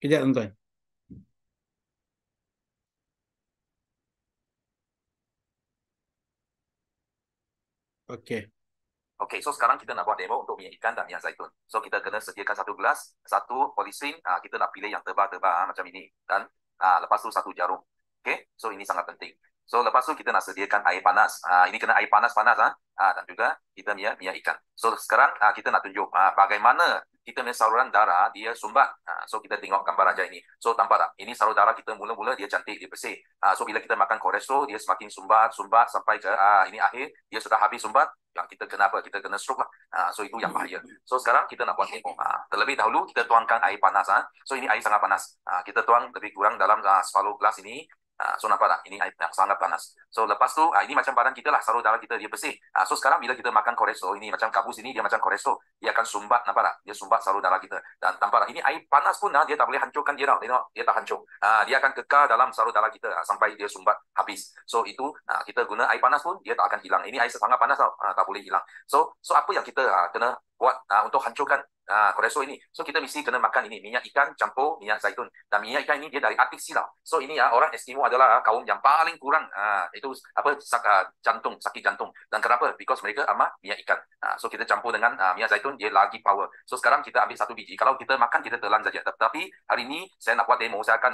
Speaker 1: Kejap tuan-tuan. Okey.
Speaker 2: Okay, so sekarang kita nak buat demo untuk minyak ikan dan minyak zaitun. So kita kena sediakan satu gelas, satu polisrin, kita nak pilih yang tebal-tebal macam ini. Dan lepas tu satu jarum. Okay, so ini sangat penting. So lepas tu kita nak sediakan air panas. Ini kena air panas-panas dan juga kita minyak ikan. So sekarang kita nak tunjuk bagaimana kita punya saluran darah dia sumbat. So kita tengok gambar aja ini. So tampak tak? Ini saluran darah kita mula-mula dia cantik, dia bersih. So bila kita makan kolesterol dia semakin sumbat sampai ke ini akhir dia sudah habis sumbat. Yang kita kena apa? Kita kena stroke lah. So itu yang bahaya. So sekarang kita nak buat demo. Terlebih dahulu kita tuangkan air panas. So ini air sangat panas. Kita tuang lebih kurang dalam separuh gelas ini. So nampak tak? Ini air yang sangat panas. So lepas tu ini macam badan kita lah, sarur darah kita dia bersih. So sekarang bila kita makan kolesterol ini macam kabus ini dia macam kolesterol, dia akan sumbat, nampak tak? Dia sumbat sarur darah kita. Dan nampak tak? Ini air panas pun dia tak boleh hancurkan dia tau. Tengok, dia tak hancur. Dia akan kekal dalam sarur darah kita sampai dia sumbat habis. So itu kita guna air panas pun dia tak akan hilang. Ini air sangat panas tau, tak boleh hilang. So apa yang kita kena buat untuk hancurkan kolesterol ini? So kita mesti kena makan ini minyak ikan campur minyak zaitun. Dan minyak ikan ini dia dari Arctic Sea. So ini orang Eskimo adalah kaum yang paling kurang itu jantung, sakit jantung. Dan kenapa? Because mereka amat minyak ikan. So kita campur dengan minyak zaitun, dia lagi power. So sekarang kita ambil satu biji. Kalau kita makan kita telan saja. Tapi hari ini saya nak buat demo, saya akan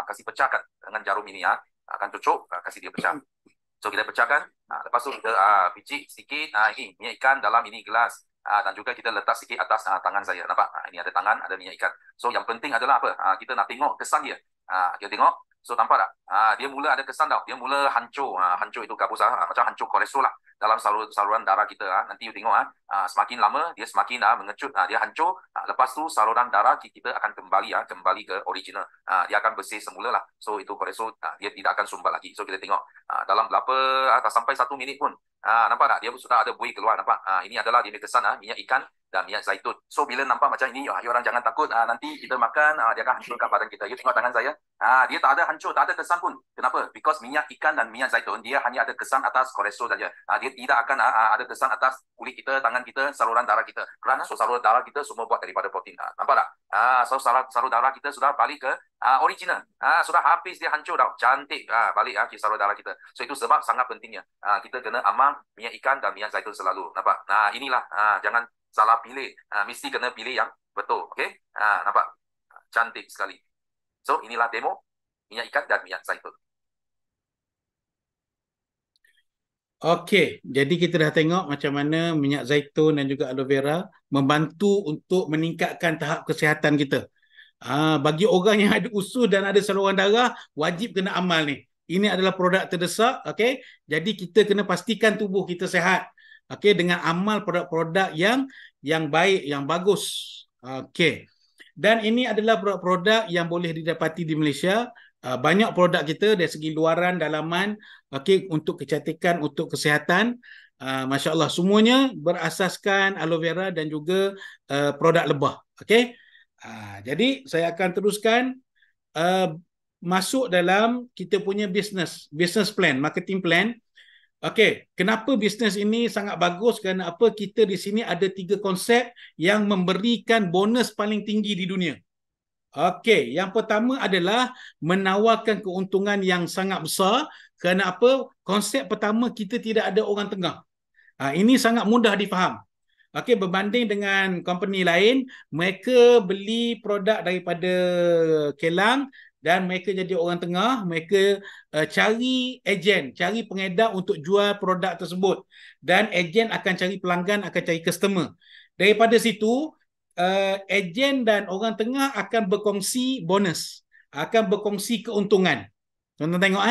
Speaker 2: kasih pecahkan dengan jarum ini akan cucuk, kasih dia pecah. So kita pecahkan, lepas tu kita biji sedikit ini minyak ikan dalam ini gelas. Dan juga kita letak sikit atas tangan saya. Nampak? Ini ada tangan, ada minyak ikan. So yang penting adalah apa? Kita nak tengok kesan dia. Kita tengok. So nampak tak? Dia mula ada kesan tau. Dia mula hancur. Hancur itu kabus macam hancur kolesterol lah dalam saluran darah kita. Nanti you tengok semakin lama dia semakin mengecut. Dia hancur. Lepas tu saluran darah kita akan kembali ke original. Dia akan bersih semula lah. So itu kolesterol dia tidak akan sumbat lagi. So kita tengok dalam berapa tak sampai 1 minit pun. Nampak tak? Dia sudah ada buih keluar. Nampak? Ini adalah dia kesan minyak ikan dan minyak zaitun. So bila nampak macam ini, you orang jangan takut. Nanti kita makan, dia akan hancurkan badan kita. You tengok tangan saya. Dia tak ada hancur, tak ada kesan pun. Kenapa? Because minyak ikan dan minyak zaitun, dia hanya ada kesan atas kolesterol saja. Dia tidak akan ada kesan atas kulit kita, tangan kita, saluran darah kita. Kerana saluran darah kita semua buat daripada protein. Nampak tak? So saluran darah kita sudah balik ke original. Sudah habis dia hancur tau. Cantik balik ke saluran darah kita. So itu sebab sangat pentingnya. Kita kena amal minyak ikan dan minyak zaitun selalu. Nampak? Inilah jangan salah pilih. Mesti kena pilih yang betul. Okay? Nampak? Cantik sekali. So inilah demo minyak ikan dan minyak zaitun.
Speaker 1: Okey, jadi kita dah tengok macam mana minyak zaitun dan juga aloe vera membantu untuk meningkatkan tahap kesihatan kita. Bagi orang yang ada usus dan ada saluran darah, wajib kena amal ni. Ini adalah produk terdesak, okey. Jadi kita kena pastikan tubuh kita sihat. Okey, dengan amal produk-produk yang baik, yang bagus. Okey. Dan ini adalah produk-produk yang boleh didapati di Malaysia. Banyak produk kita dari segi luaran, dalaman, okey, untuk kecantikan, untuk kesihatan. Masya Allah, semuanya berasaskan aloe vera dan juga produk lebah. Okey. Jadi saya akan teruskan masuk dalam kita punya business plan, marketing plan. Okey, kenapa bisnes ini sangat bagus? Kerana apa? Kita di sini ada 3 konsep yang memberikan bonus paling tinggi di dunia. Okey, yang pertama adalah menawarkan keuntungan yang sangat besar. Kerana apa? Konsep pertama, kita tidak ada orang tengah. Ini sangat mudah difaham. Okey, berbanding dengan company lain, mereka beli produk daripada kilang dan mereka jadi orang tengah, mereka cari ejen, cari pengedar untuk jual produk tersebut. Dan ejen akan cari pelanggan, akan cari customer. Daripada situ, ejen dan orang tengah akan berkongsi bonus, akan berkongsi keuntungan. Tonton tengok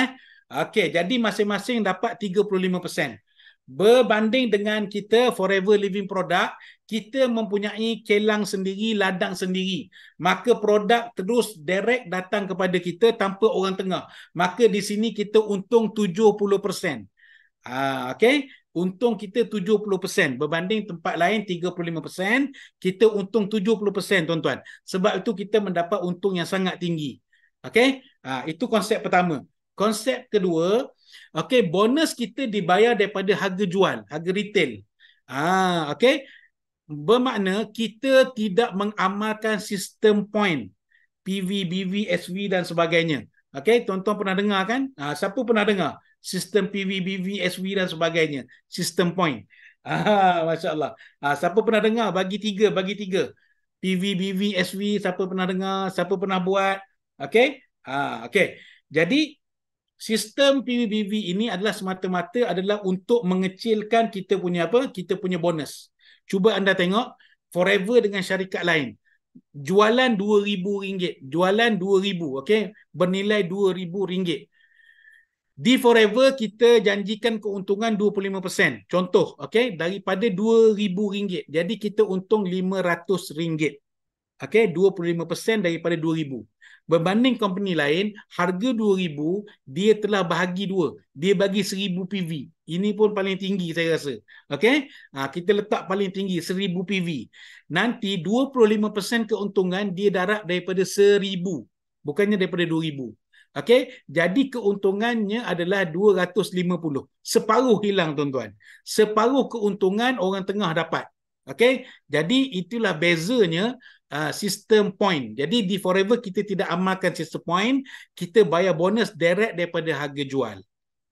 Speaker 1: Okey, jadi masing-masing dapat 35%. Berbanding dengan kita Forever Living Product, kita mempunyai kilang sendiri, ladang sendiri. Maka produk terus direct datang kepada kita tanpa orang tengah. Maka di sini kita untung 70%. Okey, untung kita 70%. Berbanding tempat lain 35%, kita untung 70%, tuan-tuan. Sebab itu kita mendapat untung yang sangat tinggi. Okey, itu konsep pertama. Konsep kedua, okey, bonus kita dibayar daripada harga jual, harga retail. Okey, bermakna kita tidak mengamalkan sistem point, PV, BV, SV dan sebagainya. Okey, tuan-tuan pernah dengar kan? Siapa pernah dengar sistem PV, BV, SV dan sebagainya? Sistem point. Masya Allah. Siapa pernah dengar? Bagi tiga. PV, BV, SV, siapa pernah dengar? Siapa pernah buat? Okey. Okey. Jadi sistem PVBV ini adalah semata-mata adalah untuk mengecilkan kita punya apa? Kita punya bonus. Cuba anda tengok Forever dengan syarikat lain. Jualan RM2,000. Jualan RM2,000, okey? Bernilai RM2,000. Di Forever kita janjikan keuntungan 25%. Contoh, okey, daripada RM2,000. Jadi kita untung RM500. Okey, 25% daripada RM2,000. berbanding company lain, harga 2,000 dia telah bahagi dua. Dia bagi 1,000 PV. Ini pun paling tinggi saya rasa. Okey? Kita letak paling tinggi 1,000 PV. Nanti 25% keuntungan dia darab daripada 1,000. Bukannya daripada 2,000. Okey, jadi keuntungannya adalah 250. Separuh hilang tuan-tuan. Separuh keuntungan orang tengah dapat. Okey, jadi itulah bezanya sistem point. Jadi di Forever kita tidak amalkan sistem point, kita bayar bonus direct daripada harga jual.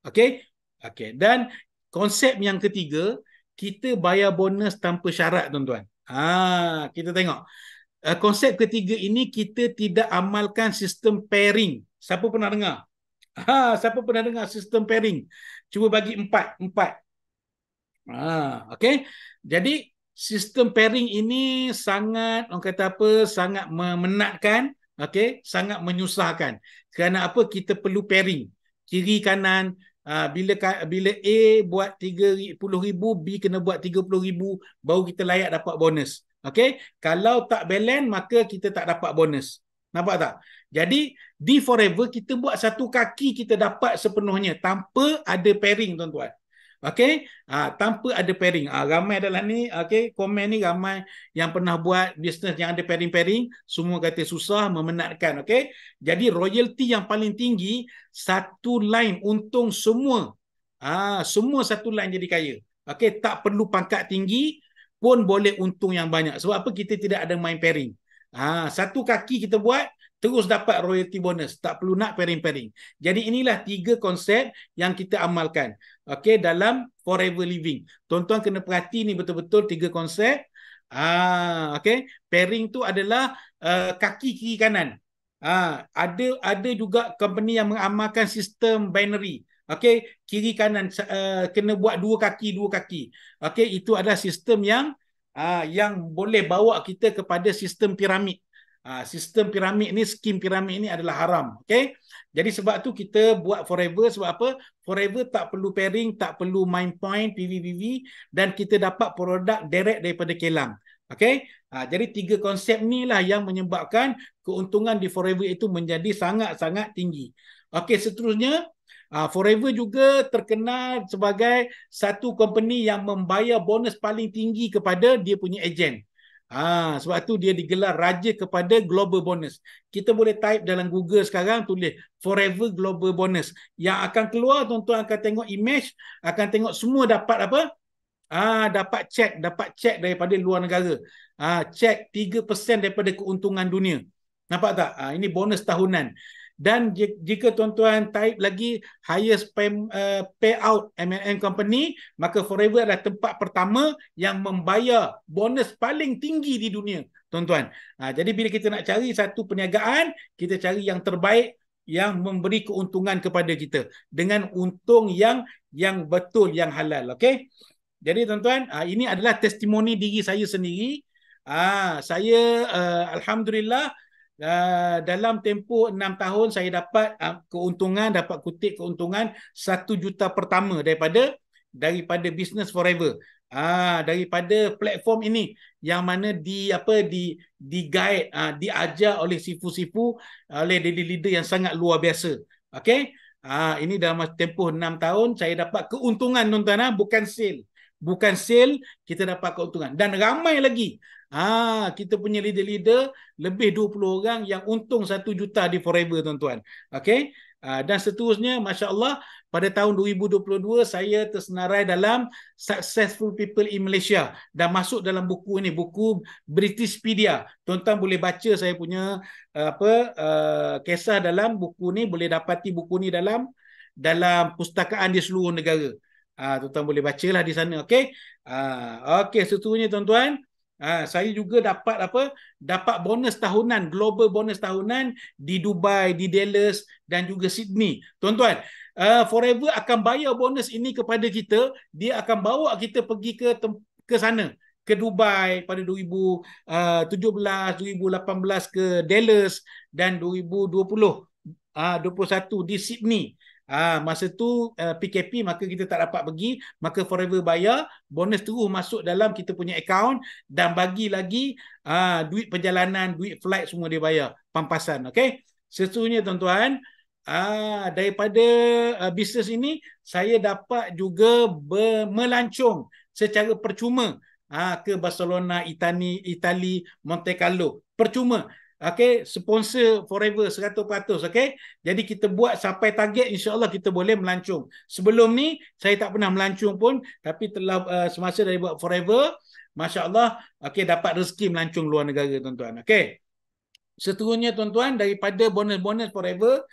Speaker 1: Okey? Okey, dan konsep yang ketiga, kita bayar bonus tanpa syarat tuan-tuan. Kita tengok. Konsep ketiga ini kita tidak amalkan sistem pairing. Siapa pernah dengar? Siapa pernah dengar sistem pairing? Cuba bagi empat. Okey. Jadi sistem pairing ini sangat, orang kata apa, sangat memenatkan, okey, sangat menyusahkan. Kerana apa? Kita perlu pairing. Kiri kanan, bila A buat 30,000, B kena buat 30,000, baru kita layak dapat bonus. Okey, kalau tak balance maka kita tak dapat bonus. Nampak tak? Jadi di Forever kita buat satu kaki kita dapat sepenuhnya tanpa ada pairing tuan-tuan. Okey, tanpa ada pairing. Ramai dalam ni, okey, komen ni ramai yang pernah buat bisnes yang ada pairing-pairing, semua kata susah, memenatkan, okey. Jadi royalty yang paling tinggi satu line untung semua. Semua satu line jadi kaya. Okey, tak perlu pangkat tinggi pun boleh untung yang banyak. Sebab apa? Kita tidak ada main pairing. Satu kaki kita buat, terus dapat royalty bonus. Tak perlu nak pairing-pairing. Jadi inilah 3 konsep yang kita amalkan. Okey, dalam Forever Living. Tuan-tuan kena perhati ni betul-betul 3 konsep. Okey, pairing tu adalah kaki kiri kanan. Ada juga company yang mengamalkan sistem binary. Okey, kiri kanan kena buat 2 kaki. Okey, itu adalah sistem yang boleh bawa kita kepada sistem piramid. Sistem piramid ni, skim piramid ni adalah haram. Okey, jadi sebab tu kita buat Forever. Sebab apa? Forever tak perlu pairing, tak perlu main point, PV, dan kita dapat produk direct daripada kilang. Okey, jadi 3 konsep ni lah yang menyebabkan keuntungan di Forever itu menjadi sangat-sangat tinggi. Okey, seterusnya, Forever juga terkenal sebagai satu company yang membayar bonus paling tinggi kepada dia punya ejen. Sebab tu dia digelar raja kepada global bonus. Kita boleh type dalam Google sekarang, tulis Forever Global Bonus. Yang akan keluar, tuan-tuan akan tengok image, akan tengok semua dapat apa? Dapat cek daripada luar negara. Cek 3% daripada keuntungan dunia. Nampak tak? Ini bonus tahunan. Dan jika tuan-tuan type lagi highest payout MLM company, maka Forever adalah tempat pertama yang membayar bonus paling tinggi di dunia, tuan-tuan. Jadi bila kita nak cari satu perniagaan, kita cari yang terbaik, yang memberi keuntungan kepada kita dengan untung yang betul, yang halal. Okey. Jadi tuan-tuan, ini adalah testimoni diri saya sendiri. Saya Alhamdulillah, dalam tempoh 6 tahun saya dapat keuntungan, dapat kutip keuntungan 1 juta pertama daripada Business Forever. Daripada platform ini yang mana di guide, diajar oleh sifu-sifu, oleh leader-leader yang sangat luar biasa. Okey. Ini dalam tempoh 6 tahun saya dapat keuntungan, tuan-tuan, bukan sale. Bukan sale, kita dapat keuntungan. Dan ramai lagi. Kita punya leader-leader lebih 20 orang yang untung 1 juta di Forever, tuan-tuan. Okey. Dan seterusnya, Masya Allah, pada tahun 2022 saya tersenarai dalam Successful People in Malaysia dan masuk dalam buku ini, buku Britishpedia. Tuan-tuan boleh baca saya punya kisah dalam buku ni, boleh dapati buku ni dalam pustakaan di seluruh negara. Tuan-tuan boleh bacalah di sana. Okey. Okey, seterusnya tuan-tuan, saya juga dapat bonus tahunan, global bonus tahunan di Dubai, di Dallas dan juga Sydney. Tuan-tuan, Forever akan bayar bonus ini kepada kita. Dia akan bawa kita pergi ke sana, ke Dubai pada 2017, 2018 ke Dallas, dan 2021 di Sydney. Masa tu PKP, maka kita tak dapat pergi, maka Forever bayar bonus terus masuk dalam kita punya account dan bagi lagi duit perjalanan, duit flight semua dia bayar, pampasan. Okey, Sesungguhnya tuan-tuan, daripada bisnes ini saya dapat juga melancong secara percuma ke Barcelona, Itali, Monte Carlo. Percuma. Okay, sponsor forever 100%. Okay, jadi kita buat sampai target, insya-Allah kita boleh melancong. Sebelum ni saya tak pernah melancong pun, tapi telah semasa dari buat forever, masya-Allah, okay, dapat rezeki melancong luar negara tuan-tuan. Okay. Seterusnya tuan-tuan, daripada bonus-bonus forever,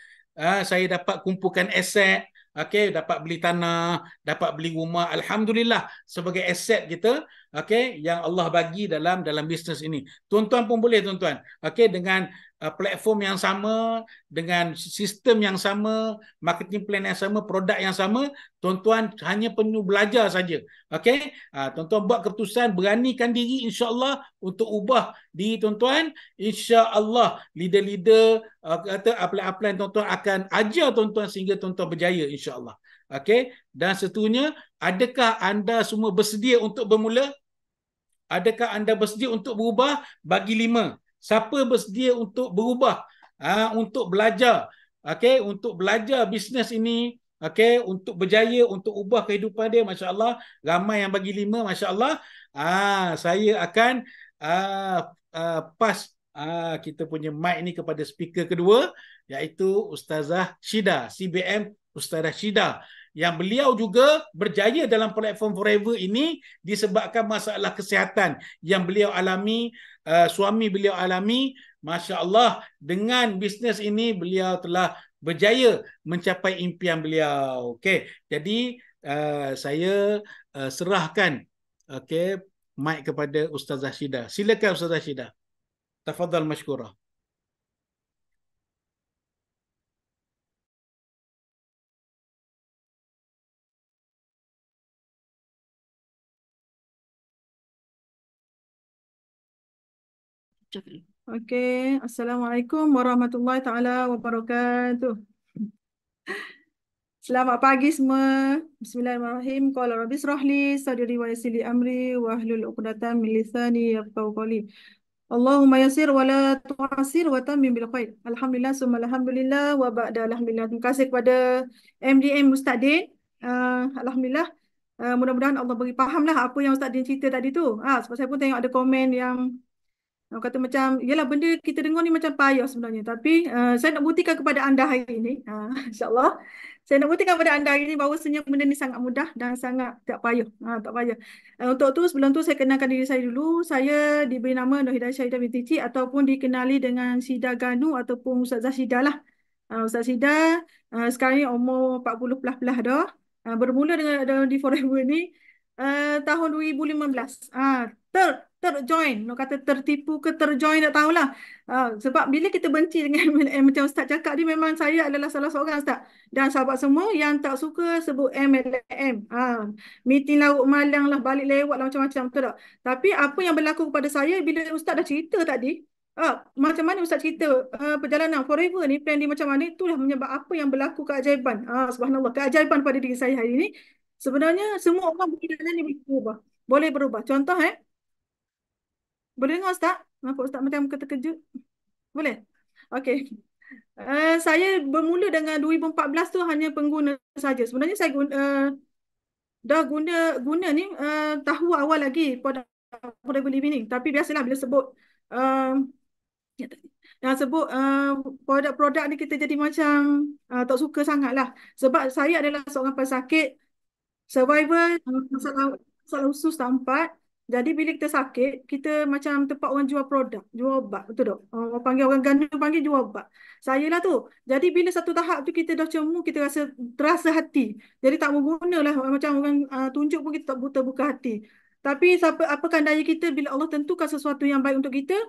Speaker 1: saya dapat kumpulkan aset, okay, dapat beli tanah, dapat beli rumah. Alhamdulillah sebagai aset kita, okay, yang Allah bagi dalam bisnes ini. Tuan-tuan pun boleh tuan-tuan, okay, dengan platform yang sama, dengan sistem yang sama, marketing plan yang sama, produk yang sama, tuan-tuan hanya perlu belajar saja. Okay, tuan-tuan buat keputusan, beranikan diri, insya-Allah untuk ubah diri tuan-tuan. InsyaAllah leader-leader kata upline-upline tuan-tuan akan ajar tuan-tuan sehingga tuan-tuan berjaya, insyaAllah. Okay. Dan seterusnya, adakah anda semua bersedia untuk bermula? Adakah anda bersedia untuk berubah? Bagi 5. Siapa bersedia untuk berubah? Untuk belajar. Okay. Untuk belajar bisnes ini. Okay. Untuk berjaya, untuk ubah kehidupan dia. Masya Allah. Ramai yang bagi 5. Masya Allah. Saya akan pas kita punya mic ni kepada speaker kedua, iaitu Ustazah Syida, CBM Ustazah Syida, yang beliau juga berjaya dalam platform Forever ini disebabkan masalah kesihatan yang beliau alami, suami beliau alami. Masya Allah, dengan bisnes ini beliau telah berjaya mencapai impian beliau. Okey, jadi saya serahkan mic kepada Ustazah Syida. Silakan Ustazah Syida. Tafadhal mashkura.
Speaker 3: Okey, Assalamualaikum warahmatullahi taala wabarakatuh. Selamat pagi semua. Bismillahirrahmanirrahim. Qala rabbi shrah li sadri wa yassir li amri wahlul 'uqdatam min lisani yafqahu qawli. Allahumma yassir wa la tu'assir wa tammim bil khair. Alhamdulillah summa alhamdulillah wa ba'da alhamdulillah. Terima kasih kepada MDM Ustaz Din. Alhamdulillah. Mudah-mudahan Allah beri fahamlah apa yang Ustaz Din cerita tadi tu. Sebab saya pun tengok ada komen yang orang kata macam, yelah benda kita dengar ni macam payah sebenarnya. Tapi saya nak buktikan kepada anda hari ini, insyaAllah, saya nak buktikan kepada anda hari ini bahawasanya benda ni sangat mudah dan sangat tak payah. Tak payah. Untuk tu, sebelum tu saya kenalkan diri saya dulu. Saya diberi nama Nur Hidayah Syahidah binti Cik ataupun dikenali dengan Syida Ganu ataupun Ustazah Syida lah. Ustaz Syida sekarang ni umur 40 plus dah. Bermula dengan di Forever ni tahun 2015. Terjoin, nak kata tertipu ke terjoin tak tahulah. Sebab bila kita benci dengan MLM macam Ustaz cakap ni, memang saya adalah salah seorang Ustaz. Dan sahabat semua yang tak suka sebut MLM. Meeting larut malang lah, balik lewat lah, macam-macam, betul tak? Tapi apa yang berlaku kepada saya bila Ustaz dah cerita tadi, macam mana Ustaz cerita perjalanan Forever ni, plan dia macam mana, itulah menyebab apa yang berlaku keajaiban. Subhanallah, keajaiban pada diri saya hari ni. Sebenarnya semua orang berjalan ni boleh berubah. Boleh berubah. Contoh boleh dengar Ustaz? Nampak Ustaz macam muka terkejut? Boleh? Okey. Saya bermula dengan 2014 tu hanya pengguna saja. Sebenarnya saya dah guna ni tahu awal lagi produk Forever Living ni. Tapi biasalah bila sebut produk-produk ni kita jadi macam tak suka sangat lah. Sebab saya adalah seorang pesakit survivor masalah usus tak. Jadi bila kita sakit, kita macam tempat orang jual produk, jual obat, betul tak? Orang panggil, orang gandu panggil jual obat. Saya lah tu. Jadi bila satu tahap tu kita dah cemu, kita terasa hati. Jadi tak mau guna lah, macam orang tunjuk pun kita tak buka hati. Tapi apakah daya kita bila Allah tentukan sesuatu yang baik untuk kita,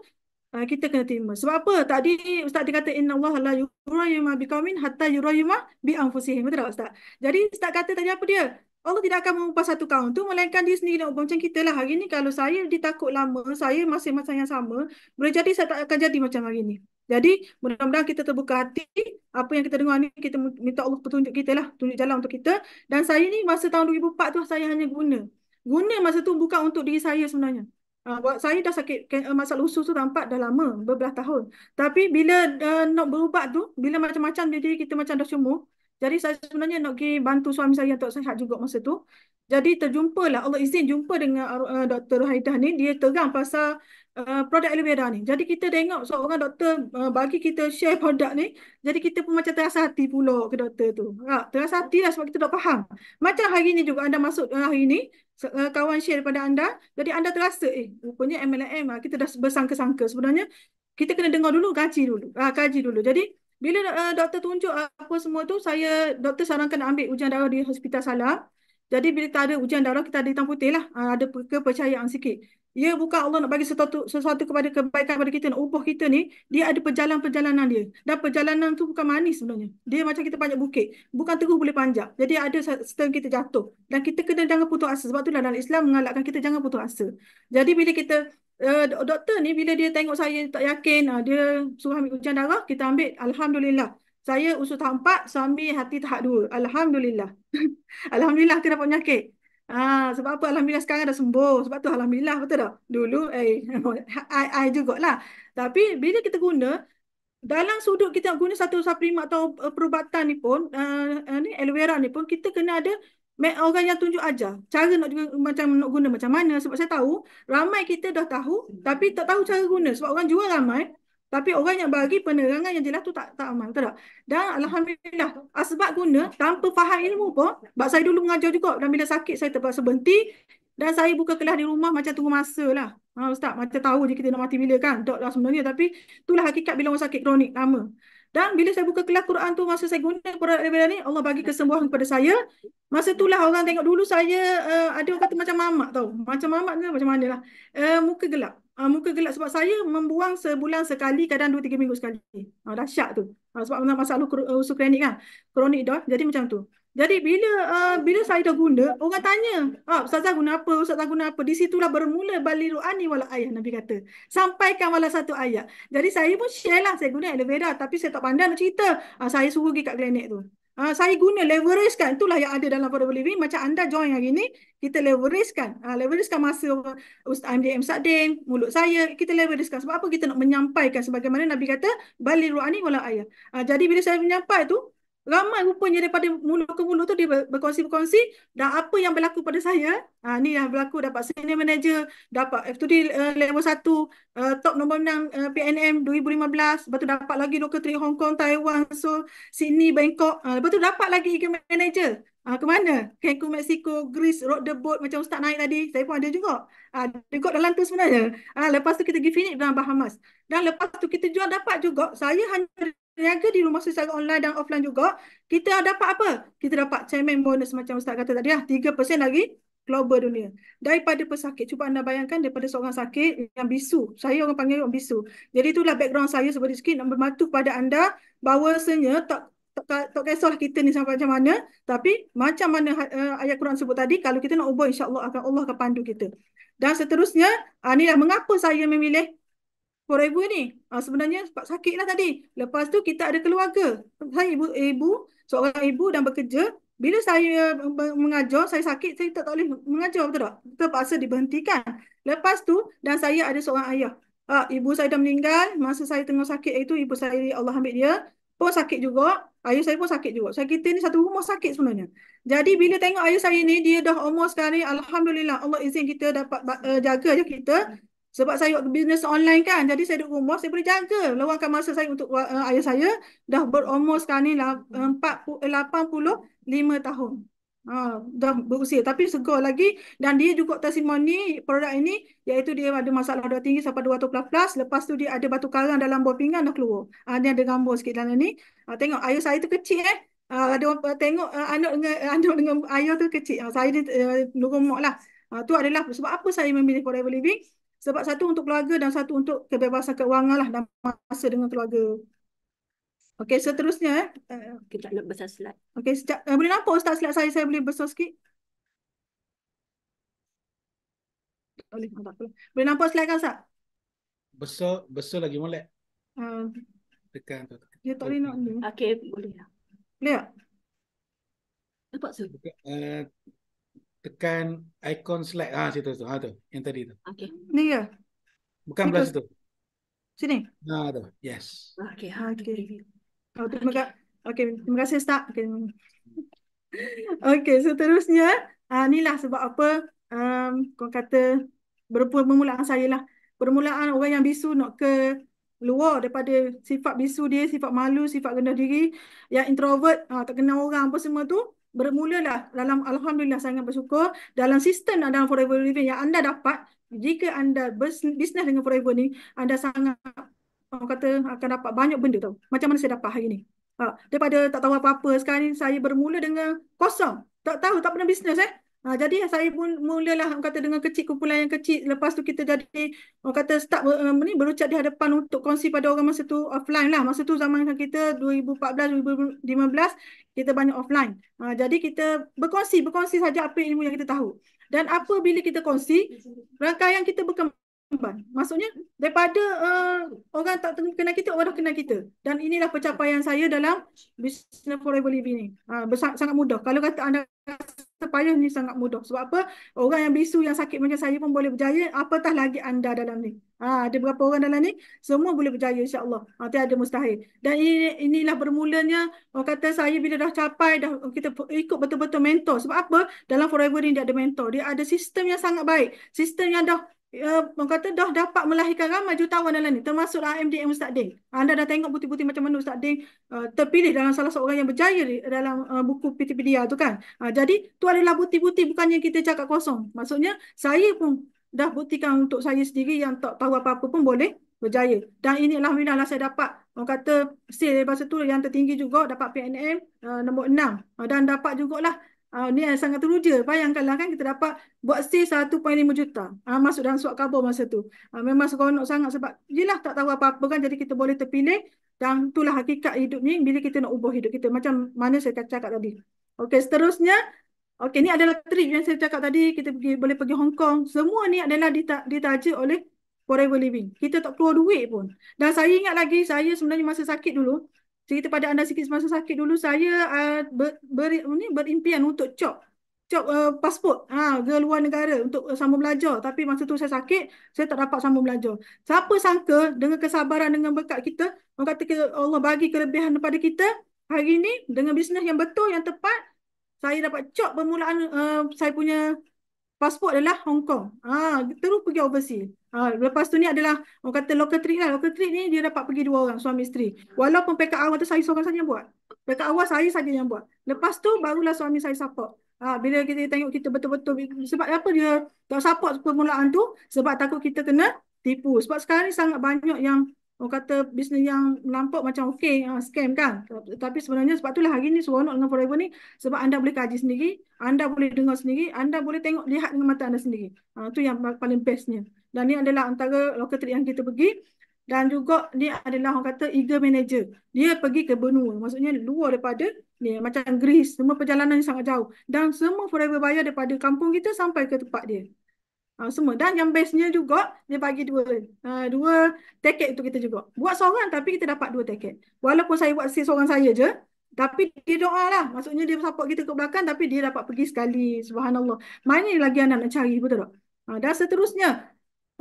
Speaker 3: kita kena terima. Sebab apa? Tadi Ustaz dia kata innallaha la yurayyu ma biqaumin hatta yurayyu ma bi anfusihim. Betul tak Ustaz? Jadi Ustaz kata tadi apa dia? Allah tidak akan mengubah satu kaum tu melainkan dia sendiri nak ubah. Macam kita lah hari ni, kalau saya ditakut lama, saya masih masa yang sama, boleh jadi saya tak akan jadi macam hari ni. Jadi mudah-mudahan kita terbuka hati, apa yang kita dengar ni kita minta Allah petunjuk kita lah, tunjuk jalan untuk kita. Dan saya ni masa tahun 2004 tu saya hanya guna masa tu bukan untuk diri saya sebenarnya. Buat saya dah sakit masalah usus tu nampak dah lama, berbelas tahun. Tapi bila nak berubat tu, bila macam-macam jadi kita macam dah semua. Jadi saya sebenarnya nak pergi bantu suami saya untuk sihat juga masa tu. Jadi terjumpalah, Allah izin jumpa dengan Dr. Haidah ni, dia terang pasal produk aloe vera ni. Jadi kita tengok seorang doktor bagi kita share produk ni, jadi kita pun macam terasa hati pula ke doktor tu. Terasa hati lah sebab kita dah faham. Macam hari ni juga anda masuk hari ni, kawan share daripada anda, jadi anda terasa, rupanya MLM kita dah bersangka-sangka. Sebenarnya kita kena dengar dulu, kaji dulu. Jadi bila doktor tunjuk apa semua tu, doktor sarankan ambil ujian darah di Hospital Salam. Jadi bila tak ada ujian darah, kita ada hitam putih lah, ada kepercayaan sikit. Ya, bukan Allah nak bagi sesuatu kepada kebaikan kepada kita, nak ubah kita ni, dia ada perjalanan dia. Dan perjalanan tu bukan manis sebenarnya. Dia macam kita panjat bukit. Bukan terus boleh panjat. Jadi ada setengah kita jatuh. Dan kita kena jangan putus asa. Sebab itulah dalam Islam mengalakkan kita jangan putus asa. Jadi bila kita, doktor ni bila dia tengok saya tak yakin, dia suruh ambil ujian darah, kita ambil. Alhamdulillah. Saya usus tahap 4, suami hati tahap 2. Alhamdulillah. Alhamdulillah kita dapat penyakit. Sebab apa? Alhamdulillah sekarang dah sembuh. Sebab tu Alhamdulillah, betul tak? Dulu, I jugalah. Tapi bila kita guna, dalam sudut kita guna satu supplement atau perubatan ni pun, ni aloe vera ni pun, kita kena ada orang yang tunjuk ajar. Cara macam nak guna macam mana. Sebab saya tahu, ramai kita dah tahu, tapi tak tahu cara guna. Sebab orang jual ramai, tapi orang yang bagi penerangan yang jelas tu tak amal. Betul tak? Dan Alhamdulillah, sebab guna, tanpa faham ilmu pun, sebab saya dulu mengajar juga, dan bila sakit saya terpaksa berhenti, dan saya buka kelas di rumah macam tunggu masa lah. Ustaz, macam tahu je kita nak mati bila kan? Tak lah sebenarnya, tapi itulah hakikat bila orang sakit kronik lama. Dan bila saya buka kelas Quran tu, masa saya guna produk aloe vera ni, Allah bagi kesembuhan kepada saya. Masa itulah orang tengok dulu saya, ada orang kata macam mamak tau. Macam mamak ke macam mana lah. Muka gelap. Muka gelap sebab saya membuang sebulan sekali, kadang 2-3 minggu sekali. Dahsyat tu. Sebab masalah usus kronik kan. Kronik dah, jadi macam tu. Jadi bila saya dah guna, orang tanya, Ustazah guna apa? Ustazah guna apa? Di situlah bermula baliru ani wala ayat, Nabi kata. Sampaikan wala satu ayat. Jadi saya pun share lah, saya guna aloe vera, tapi saya tak pandai nak cerita. Saya suruh pergi kat klinik tu. Saya guna leverage kan, itulah yang ada dalam Affordable Living. Macam anda join hari ni, kita leverage kan. Leverage kan masa Ustaz MDM Sadin, mulut saya, kita leverage kan. Sebab apa? Kita nak menyampaikan sebagaimana Nabi kata, baliru ani wala ayat. Jadi bila saya menyampaikan tu, ramai rupanya daripada mulut ke mulut tu dia berkongsi-berkongsi, dan apa yang berlaku pada saya, ni yang berlaku, dapat senior manager, dapat F2D level 1, top nombor menang PNM 2015, lepas tu dapat lagi local trade Hong Kong, Taiwan, so Sydney, Bangkok, lepas tu dapat lagi Eagle Manager. Ke mana? Cancun, Mexico, Greece, Rock the Boat macam Ustaz naik tadi, saya pun ada juga. Dia got dalam tu sebenarnya. Lepas tu kita pergi Phoenix dalam Bahamas. Dan lepas tu kita jual dapat juga, saya hanya niaga di rumah secara online dan offline juga, kita dapat apa? Kita dapat cemen bonus macam Ustaz kata tadi 3% lagi global dunia. Daripada pesakit, cuba anda bayangkan daripada seorang sakit yang bisu. Saya orang panggil orang bisu. Jadi itulah background saya seperti sikit nak membantu kepada anda bahawasanya tak kisahlah kita ni sampai macam mana, tapi macam mana ayat Quran sebut tadi, kalau kita nak ubah, insya-Allah Allah akan pandu kita. Dan seterusnya, inilah mengapa saya memilih Forever ni. Sebenarnya sebab sakit lah tadi. Lepas tu kita ada keluarga. Saya seorang ibu dan bekerja. Bila saya mengajar, saya sakit, saya tak boleh mengajar, betul tak? Terpaksa diberhentikan. Lepas tu, dan saya ada seorang ayah. Ibu saya dah meninggal. Masa saya tengah sakit itu, ibu saya, Allah ambil dia, pun sakit juga. Ayah saya pun sakit juga. Saya kita ni satu rumah sakit sebenarnya. Jadi bila tengok ayah saya ni, dia dah umur sekarang, Alhamdulillah, Allah izin kita dapat jaga je kita. Sebab saya buat bisnes online kan, jadi saya duduk rumah, saya boleh jaga, luangkan masa saya untuk ayah saya, dah berumur sekarang ni 85 tahun. Dah berusia, tapi segar lagi, dan dia juga testimoni produk ini, iaitu dia ada masalah darah tinggi sampai 200++, lepas tu dia ada batu karang dalam buah pinggang dah keluar. Dia ada gambar sikit dalam ni. Tengok ayah saya tu kecil ada orang tengok anak dengan ayah tu kecil. Saya ni rumah lah. Tu adalah sebab apa saya memilih Forever Living. Sebab satu untuk keluarga dan satu untuk kebebasan keuangan lah, dan masa dengan keluarga. Okey, seterusnya.
Speaker 4: Kita nak besar slide.
Speaker 3: Okey, boleh nampak Ustaz slide saya boleh besar sikit? Boleh, nampak. Boleh nampak slide kan Ustaz?
Speaker 1: Besar lagi molek. Tekan tu.
Speaker 3: Dia tak boleh nak ni.
Speaker 4: Okey, boleh lah.
Speaker 3: Boleh tak?
Speaker 4: Nampak tu?
Speaker 1: tekan ikon slide. Situ tu. Tu. Yang tadi tu.
Speaker 4: Okey.
Speaker 3: Ni ke?
Speaker 1: Bukan
Speaker 3: Ni
Speaker 1: belah
Speaker 3: ke?
Speaker 1: situ.
Speaker 3: Sini.
Speaker 1: Tu. Yes.
Speaker 4: Okey.
Speaker 3: Okey. Oh, terima kasih Ustaz. Okey. Okey, seterusnya inilah sebab apa kau kata permulaan saya lah. Permulaan orang yang bisu nak ke luar daripada sifat bisu dia, sifat malu, sifat rendah diri, yang introvert, tak kenal orang apa semua tu, bermulalah dalam Alhamdulillah sangat bersyukur dalam sistem dalam Forever Living yang anda dapat. Jika anda bisnes dengan Forever ni, anda sangat orang kata akan dapat banyak benda tau. Macam mana saya dapat hari ni. Daripada tak tahu apa-apa, sekarang ni saya bermula dengan kosong. Tak tahu, tak pernah bisnes jadi saya pun mulalah orang kata dengan kecil, kumpulan yang kecil. Lepas tu kita jadi orang kata start berucap di hadapan untuk kongsi pada orang masa tu offline lah. Masa tu zaman kita 2014, 2015 kita banyak offline. Jadi kita berkongsi saja apa ilmu yang kita tahu. Dan apa bila kita kongsi, rangkaian kita berkembang. Maksudnya daripada orang tak kenal kita, orang dah kenal kita. Dan inilah pencapaian saya dalam Business Forever Living ni. Sangat mudah. Kalau kata anda rasa payah ni sangat mudah. Sebab apa? Orang yang bisu, yang sakit macam saya pun boleh berjaya. Apatah lagi anda dalam ni. Ada berapa orang dalam ni? Semua boleh berjaya insya-Allah. Tiada mustahil. Dan inilah bermulanya orang kata saya bila dah capai, dah kita ikut betul-betul mentor. Sebab apa? Dalam Forever ni dia ada mentor. Dia ada sistem yang sangat baik. Sistem yang dah orang kata dah dapat melahirkan ramai jutawan dalam ni, termasuk AMDM Ustaz Din. Anda dah tengok bukti-bukti macam mana Ustaz Din terpilih dalam salah seorang yang berjaya dalam buku Pitpedia tu kan. Jadi tu adalah bukti-bukti, bukannya kita cakap kosong. Maksudnya saya pun dah buktikan untuk saya sendiri yang tak tahu apa-apa pun boleh berjaya. Dan ini alhamdulillah lah saya dapat orang kata seal lepas tu yang tertinggi juga, dapat PNM nombor 6. Dan dapat jugalah ni yang sangat teruja. Bayangkanlah kan kita dapat buat sale 1.5 juta. Masuk dalam surat khabar masa tu. Memang seronok sangat sebab yelah tak tahu apa-apa kan, jadi kita boleh terpilih. Dan itulah hakikat hidup ni bila kita nak ubah hidup kita. Macam mana saya cakap tadi. Okey, seterusnya. Okey, ni adalah trip yang saya cakap tadi. Kita boleh pergi Hong Kong. Semua ni adalah ditaja oleh Forever Living. Kita tak keluar duit pun. Dan saya ingat lagi, saya sebenarnya masa sakit dulu, cerita pada anda sikit, semasa sakit dulu, saya berimpian untuk cop pasport ke luar negara untuk sambung belajar. Tapi masa tu saya sakit, saya tak dapat sambung belajar. Siapa sangka dengan kesabaran, dengan berkat kita, orang kata Allah bagi kelebihan kepada kita, hari ni dengan bisnes yang betul, yang tepat, saya dapat cop permulaan saya punya pasport adalah Hong Kong. Terus pergi overseas. Lepas tu ni adalah orang kata local trip lah. Local trip ni dia dapat pergi 2 orang, suami isteri. Walaupun PK awal tu saya seorang saja yang buat. PK awal saya saja yang buat. Lepas tu barulah suami saya support. Bila kita tengok kita betul-betul, sebab apa dia tak support permulaan tu? Sebab takut kita kena tipu. Sebab sekarang ni sangat banyak yang orang kata bisnes yang nampak macam okey, scam kan. Tapi sebenarnya sebab itulah hari ni seronok dengan Forever ni, sebab anda boleh kaji sendiri, anda boleh dengar sendiri, anda boleh tengok, lihat dengan mata anda sendiri. Itu yang paling bestnya. Dan ni adalah antara local trip yang kita pergi. Dan juga ni adalah orang kata eager manager. Dia pergi ke benua, maksudnya luar daripada ni, macam Greece, semua perjalanan ni sangat jauh. Dan semua Forever bayar daripada kampung kita sampai ke tempat dia. Semua. Dan yang bestnya juga, dia bagi dua tiket untuk kita juga. Buat seorang tapi kita dapat 2 tiket. Walaupun saya buat seorang saya je, tapi dia doa lah. Maksudnya dia support kita ke belakang, tapi dia dapat pergi sekali. Subhanallah. Mana lagi anak nak cari, betul tak? Dan seterusnya,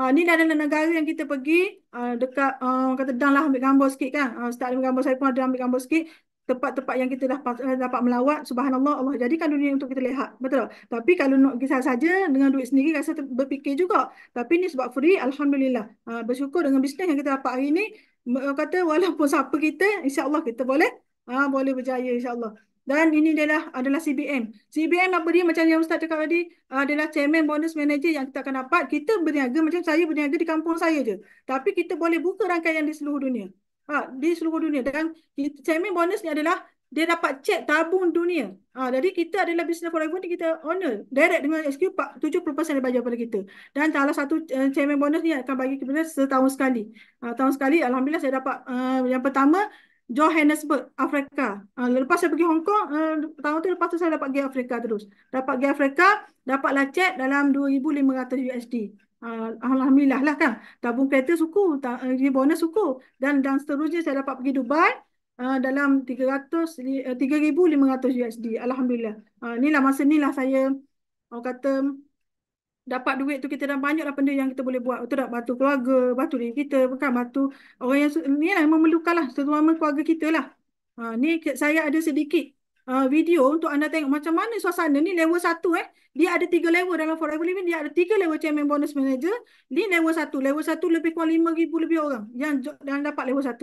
Speaker 3: ni adalah negara yang kita pergi dekat, kata Dan lah ambil gambar sikit kan. Ustaz ambil gambar, saya pun ada ambil gambar sikit. Tempat-tempat yang kita dapat melawat, subhanallah, Allah jadikan dunia untuk kita lihat. Betul tak? Tapi kalau nak kisah saja dengan duit sendiri, rasa berfikir juga. Tapi ni sebab free, alhamdulillah. Bersyukur dengan bisnes yang kita dapat hari ni. Kata walaupun siapa kita, insya-Allah kita boleh berjaya insya-Allah. Dan ini adalah CBM. CBM apa dia? Macam yang Ustaz cakap tadi, adalah chairman bonus manager yang kita akan dapat. Kita berniaga macam saya berniaga di kampung saya je. Tapi kita boleh buka rangkaian di seluruh dunia. Di seluruh dunia. Dan chairman bonus ni adalah dia dapat cek tabung dunia. Jadi kita adalah Business Forever ni kita honor. Direct dengan SQ 70% dia bayar pada kita. Dan salah satu chairman bonus ni akan bagi kepada setahun sekali. Tahun sekali, alhamdulillah saya dapat yang pertama, Johannesburg, Afrika. Lepas saya pergi Hong Kong, tahun tu lepas tu saya dapat pergi Afrika terus. Dapat pergi Afrika, dapatlah cek dalam 2,500 USD. Alhamdulillah lah kan. Tabung kereta suku, bonus suku. Dan seterusnya saya dapat pergi Dubai dalam 3,500 USD. Alhamdulillah. Inilah masa inilah saya orang kata dapat duit tu kita dah banyak lah benda yang kita boleh buat. Betul tak? Bantu keluarga, bantu diri kita, bukan bantu orang yang ni lah yang memerlukan lah, terutama keluarga kita lah. Ni saya ada sedikit video untuk anda tengok macam mana suasana ni level 1 Dia ada 3 level dalam Forever Living, dia ada 3 level chairman bonus manager. Ni level 1. Level 1 lebih kurang 5,000 lebih orang yang dapat level 1.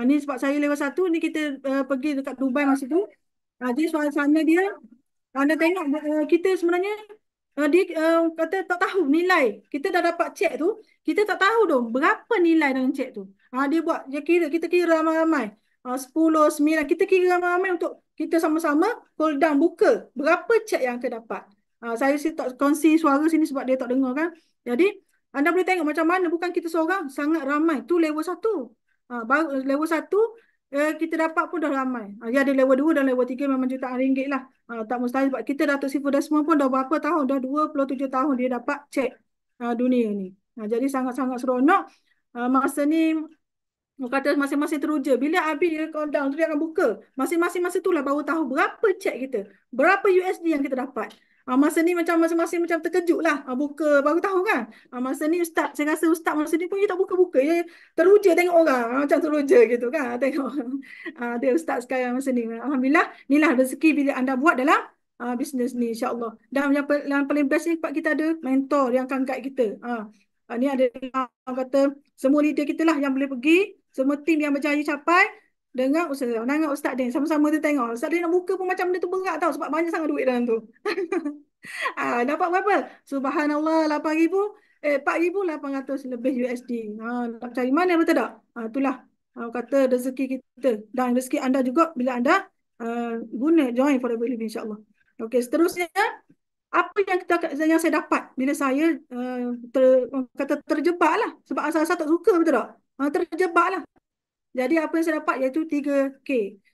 Speaker 3: Ni sebab saya level 1 ni kita pergi dekat Dubai masa tu. Jadi suasana dia anda tengok kita sebenarnya dia kata tak tahu nilai. Kita dah dapat cek tu, kita tak tahu dong berapa nilai dalam cek tu. Dia buat, kita kira ramai-ramai. 10, 9, kita kira ramai-ramai untuk kita sama-sama hold down buka. Berapa cek yang akan dapat. Saya tak kongsi suara sini sebab dia tak dengar kan. Jadi, anda boleh tengok macam mana, bukan kita seorang, sangat ramai. Tu level 1. Baru level 1, kita dapat pun dah ramai. Dia ada level 2 dan level 3 memang jutaan ringgit lah. Tak mustahil sebab kita Datuk Siful dah semua pun dah berapa tahun, dah 27 tahun dia dapat cek dunia ni. Jadi sangat-sangat seronok. Masa ni orang kata masing-masing teruja. Bila habis dia call down tu dia akan buka. Masing-masing masa tu lah baru tahu berapa cek kita. Berapa USD yang kita dapat. Masa ni macam masing-masing macam terkejut lah. Buka baru tahu kan. Masa ni Ustaz, saya rasa Ustaz masa ni pun dia tak buka-buka. Dia teruja tengok orang. Macam teruja gitu kan. Tengok. Dia Ustaz sekarang masa ni. Alhamdulillah. Inilah rezeki bila anda buat dalam bisnes ni insyaAllah. Dan yang paling best ni kita ada mentor yang akan guide kita. Ni ada orang kata semua leader kita lah yang boleh pergi. Semua tim yang berjaya capai dengan Ustaz. Dengan Ustaz dia. Sama-sama tu tengok. Ustaz dia nak buka pun macam benda tu berat tau. Sebab banyak sangat duit dalam tu. Dapat berapa? Subhanallah 8,000. 4,800 lebih USD. Nak cari mana betul tak? Itulah kata rezeki kita. Dan rezeki anda juga bila anda guna join Forever Living insyaAllah. Okey, seterusnya. Apa yang saya dapat bila saya kata terjebak lah. Sebab asal-asal tak suka betul tak? Terjebak lah. Jadi apa yang saya dapat iaitu 3K.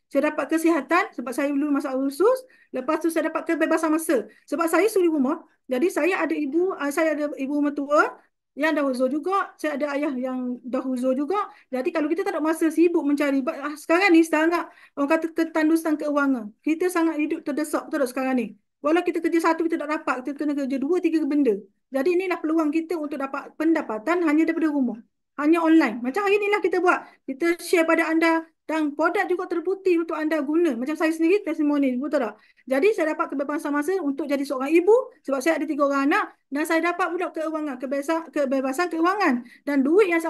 Speaker 3: Saya dapat kesihatan sebab saya dulu masalah usus. Lepas tu saya dapat kebebasan masa. Sebab saya suri rumah. Jadi saya ada ibu mertua yang dah uzur juga. Saya ada ayah yang dah uzur juga. Jadi kalau kita tak ada masa sibuk mencari. Sekarang ni sangat orang kata ketandusan keuangan. Kita sangat hidup terdesak betul tak sekarang ni. Walau kita kerja satu kita tak dapat. Kita kena kerja 2, 3 benda. Jadi inilah peluang kita untuk dapat pendapatan hanya daripada rumah. Hanya online. Macam hari inilah kita buat. Kita share pada anda dan produk juga terbukti untuk anda guna. Macam saya sendiri testimoni. Betul tak? Jadi saya dapat kebebasan masa untuk jadi seorang ibu sebab saya ada 3 orang anak dan saya dapat pula keuangan, kebebasan keuangan. Dan duit yang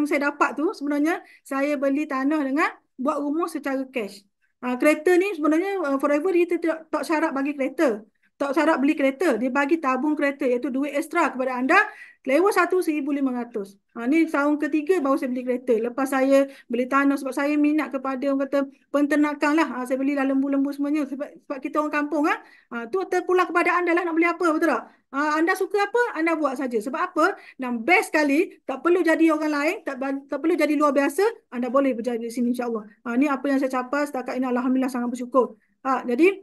Speaker 3: saya dapat tu sebenarnya saya beli tanah dengan buat rumah secara cash. Kereta ni sebenarnya Forever dia tak syarat bagi kereta. Tak syarat beli kereta. Dia bagi tabung kereta iaitu duit ekstra kepada anda. Level 1 1,500. Ni tahun ketiga baru saya beli kereta. Lepas saya beli tanah sebab saya minat kepada orang kata penternakan lah. Saya belilah lembu-lembu semuanya sebab kita orang kampung. Tu terpulang kepada anda lah nak beli apa, betul tak? Anda suka apa, anda buat saja. Sebab apa? Dan best sekali, tak perlu jadi orang lain, tak perlu jadi luar biasa, anda boleh berjaya di sini insyaAllah. Ni apa yang saya capai setakat ini, Alhamdulillah sangat bersyukur. Jadi,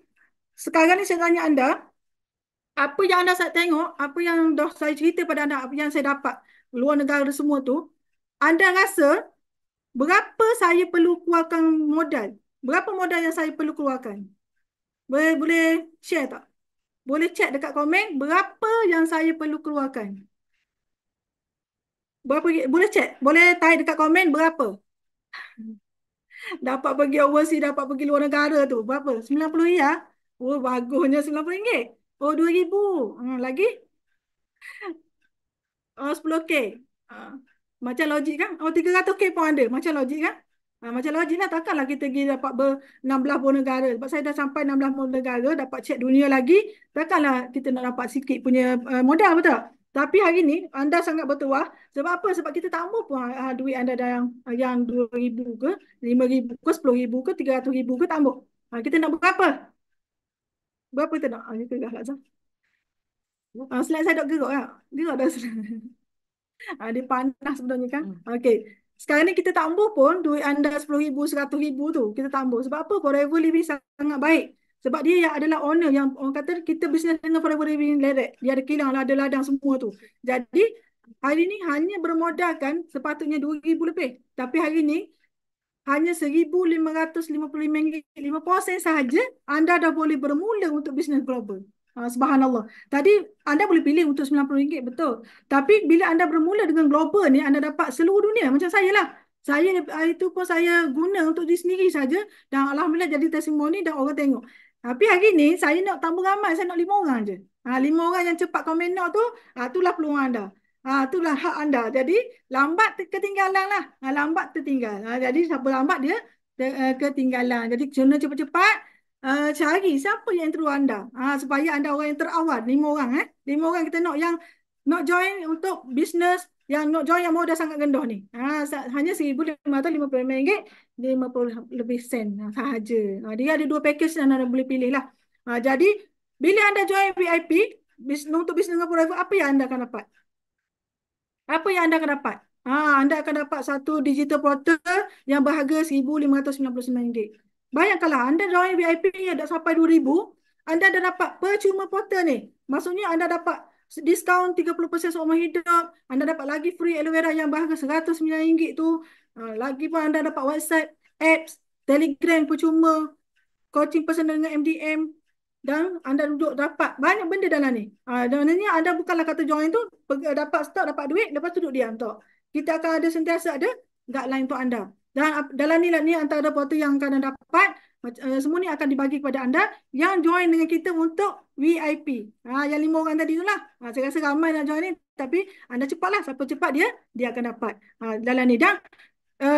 Speaker 3: sekarang ni saya tanya anda, apa yang anda saya tengok, apa yang dah saya cerita pada anda, apa yang saya dapat luar negara semua tu, anda rasa berapa saya perlu keluarkan modal? Berapa modal yang saya perlu keluarkan? Boleh share tak? Boleh chat dekat komen berapa yang saya perlu keluarkan? Berapa? Boleh chat? Boleh type dekat komen berapa? Dapat pergi overseas, dapat pergi luar negara tu. Berapa? 90 ya? Oh, bagusnya RM90. Oh, 2,000. Lagi? Oh, 10K. Macam logik kan? Oh, 300K pun ada. Macam logik kan? Macam logik lah. Takkanlah kita pergi dapat 16 buah negara. Sebab saya dah sampai 16 buah negara, dapat cek dunia lagi. Takkanlah kita nak dapat sikit punya modal, betul tak? Tapi hari ni, anda sangat bertuah. Sebab apa? Sebab kita tak mahu pun duit anda dah yang 2,000 ke, 5,000 ke, 10,000 ke, 300,000 ke, tak mahu. Kita nak berapa? Berapa kita nak? Kita dah lah. Slide saya tak gerak tak? Gerak dah slide. Dia panas sebenarnya kan. Okey. Sekarang ni kita tambah pun duit anda 10,000, 100,000 tu. Kita tambah. Sebab apa? Forever Living sangat baik. Sebab dia yang adalah owner yang orang kata kita bisnes dengan Forever Living lerek. Dia ada kilang, ada ladang semua tu. Jadi hari ni hanya bermodalkan sepatutnya 2,000 lebih. Tapi hari ni hanya RM1,555. 5% sahaja anda dah boleh bermula untuk bisnes global. Subhanallah. Tadi anda boleh pilih untuk RM90, betul. Tapi bila anda bermula dengan global ni, anda dapat seluruh dunia. Macam saya lah. Saya itu pun saya guna untuk diri sendiri saja. Dan Alhamdulillah jadi testimoni dan orang tengok. Tapi hari ni saya nak tambah ramai. Saya nak 5 orang je. 5 orang yang cepat komen nak tu, itulah peluang anda. Itulah hak anda. Jadi lambat ketinggalan lah. Lambat tertinggal. Jadi siapa lambat dia ketinggalan. Jadi kena cepat-cepat. Cari siapa yang intro anda supaya anda orang yang terawal 5 orang 5 orang kita nak yang nak join untuk bisnes yang nak join yang modal sangat rendah ni hanya RM1,550 50 lebih sen sahaja. Dia ada 2 package yang anda boleh pilih lah. Jadi bila anda join VIP untuk bisnes dengan private, apa yang anda akan dapat? Apa yang anda akan dapat? Anda akan dapat satu digital portal yang berharga RM1,599. Bayangkanlah, anda join VIP yang dah sampai 2,000, anda dah dapat percuma portal ni. Maksudnya anda dapat diskaun 30% seumur hidup, anda dapat lagi free aloe vera yang berharga RM109 tu. Lagi pun anda dapat WhatsApp, apps, Telegram percuma, coaching personal dengan MDM, dan anda duduk dapat banyak benda dalam ni. Maknanya anda bukanlah kata join tu, dapat start, dapat duit, lepas tu duduk diam tak. Kita akan ada sentiasa ada guideline untuk anda. Dan dalam ni antara portal yang akan anda dapat, semua ni akan dibagi kepada anda yang join dengan kita untuk VIP. Yang 5 orang tadi tu lah. Saya rasa ramai nak join ni, tapi anda cepatlah. Siapa cepat dia akan dapat dalam ni. Dan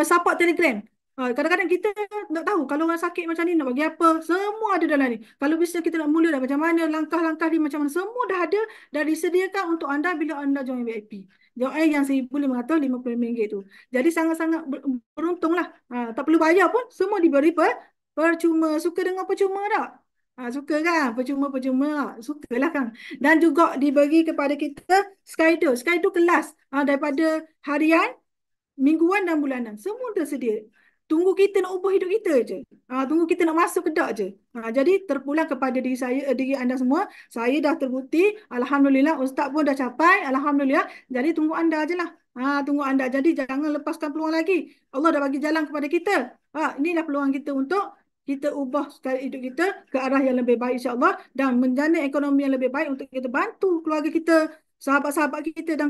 Speaker 3: support Telegram. Kadang-kadang kita nak tahu kalau orang sakit macam ni nak bagi apa, semua ada dalam ni. Kalau bisnes kita nak mula dah macam mana, langkah-langkah dia macam mana, semua dah ada, dah disediakan untuk anda bila anda join VIP. Join yang RM1,550 tu. Jadi sangat-sangat beruntung lah. Tak perlu bayar pun, semua diberi percuma. Suka dengan percuma tak? Suka kan? Percuma-percuma. Sukalah kan? Dan juga diberi kepada kita Skydo. Skydo kelas daripada harian, mingguan dan bulanan. Semua tersedia. Tunggu kita nak ubah hidup kita je. Tunggu kita nak masuk ke dak je. Jadi terpulang kepada diri anda semua. Saya dah terbukti. Alhamdulillah. Ustaz pun dah capai. Alhamdulillah. Jadi tunggu anda je lah. Tunggu anda. Jadi jangan lepaskan peluang lagi. Allah dah bagi jalan kepada kita. Inilah peluang kita untuk kita ubah hidup kita ke arah yang lebih baik insyaAllah. Dan menjana ekonomi yang lebih baik untuk kita bantu keluarga kita, sahabat-sahabat kita dan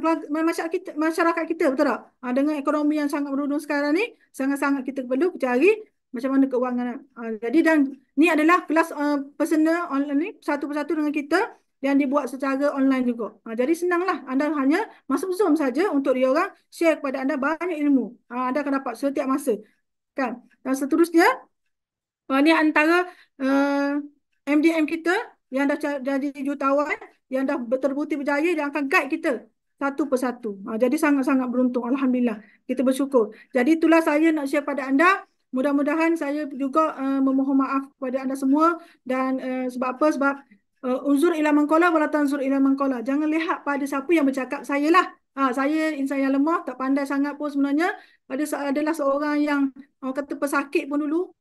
Speaker 3: masyarakat kita, betul tak? Dengan ekonomi yang sangat merudum sekarang ni, sangat-sangat kita perlu cari macam mana keuangan. Jadi dan ni adalah kelas personal online ni satu persatu dengan kita yang dibuat secara online juga. Jadi senanglah, anda hanya masuk Zoom saja untuk dia orang share kepada anda banyak ilmu. Anda akan dapat setiap masa. Kan? Dan seterusnya, ni antara MDM kita yang dah jadi jutawan, yang dah terbukti berjaya, yang akan guide kita satu persatu. Jadi sangat-sangat beruntung. Alhamdulillah. Kita bersyukur. Jadi itulah saya nak share pada anda. Mudah-mudahan saya juga memohon maaf kepada anda semua. Dan sebab apa? Sebab unzur ila man qala wala tanzur ila man qala. Jangan lihat pada siapa yang bercakap. Saya lah. Saya insan yang lemah, tak pandai sangat pun sebenarnya. Adalah seorang yang kata pesakit pun dulu.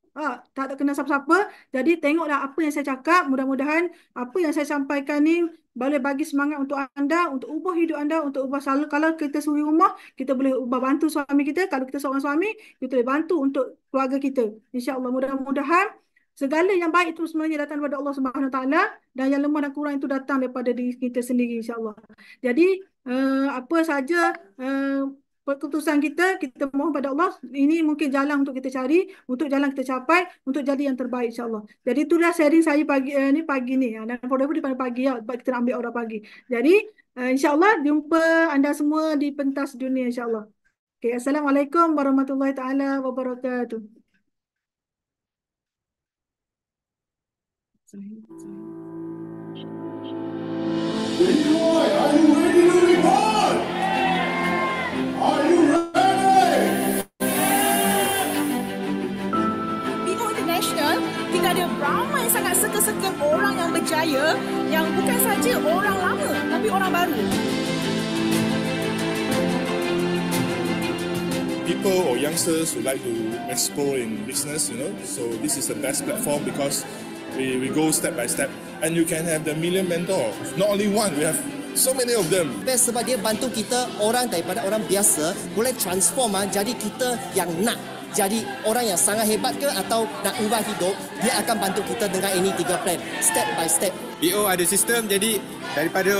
Speaker 3: Tak ada kenal siapa-siapa. Jadi tengoklah apa yang saya cakap. Mudah-mudahan apa yang saya sampaikan ni boleh bagi semangat untuk anda, untuk ubah hidup anda, untuk ubah selalu. Kalau kita suri rumah, kita boleh ubah bantu suami kita. Kalau kita seorang suami, kita boleh bantu untuk keluarga kita. InsyaAllah mudah-mudahan segala yang baik itu sebenarnya datang daripada Allah Subhanahu Wa Taala, dan yang lemah dan kurang itu datang daripada diri kita sendiri insyaAllah. Jadi apa saja keputusan kita mohon pada Allah, ini mungkin jalan untuk kita cari, untuk jalan kita capai, untuk jadi yang terbaik insyaAllah. Jadi itulah sharing saya pagi ni. Dan forever di pagi sebab kita nak ambil orang pagi. Jadi insyaAllah jumpa anda semua di pentas dunia insyaAllah. Okay, Assalamualaikum warahmatullahi taala wabarakatuh.
Speaker 5: Are you ready to report? Are you ready?
Speaker 6: Bigo International, kita ada ramai sangat sekel-sekel orang yang berjaya, yang bukan saja orang lama, tapi orang baru.
Speaker 5: People or youngsters who like to explore in business, so this is the best platform because we go step by step, and you can have the million mentor. Not only one, we have so many of them.
Speaker 7: Best sebab dia bantu kita orang daripada orang biasa boleh transform jadi kita yang nak jadi orang yang sangat hebat ke atau nak ubah hidup, dia akan bantu kita dengan ini 3 plan, step by step.
Speaker 8: BO ada sistem, jadi daripada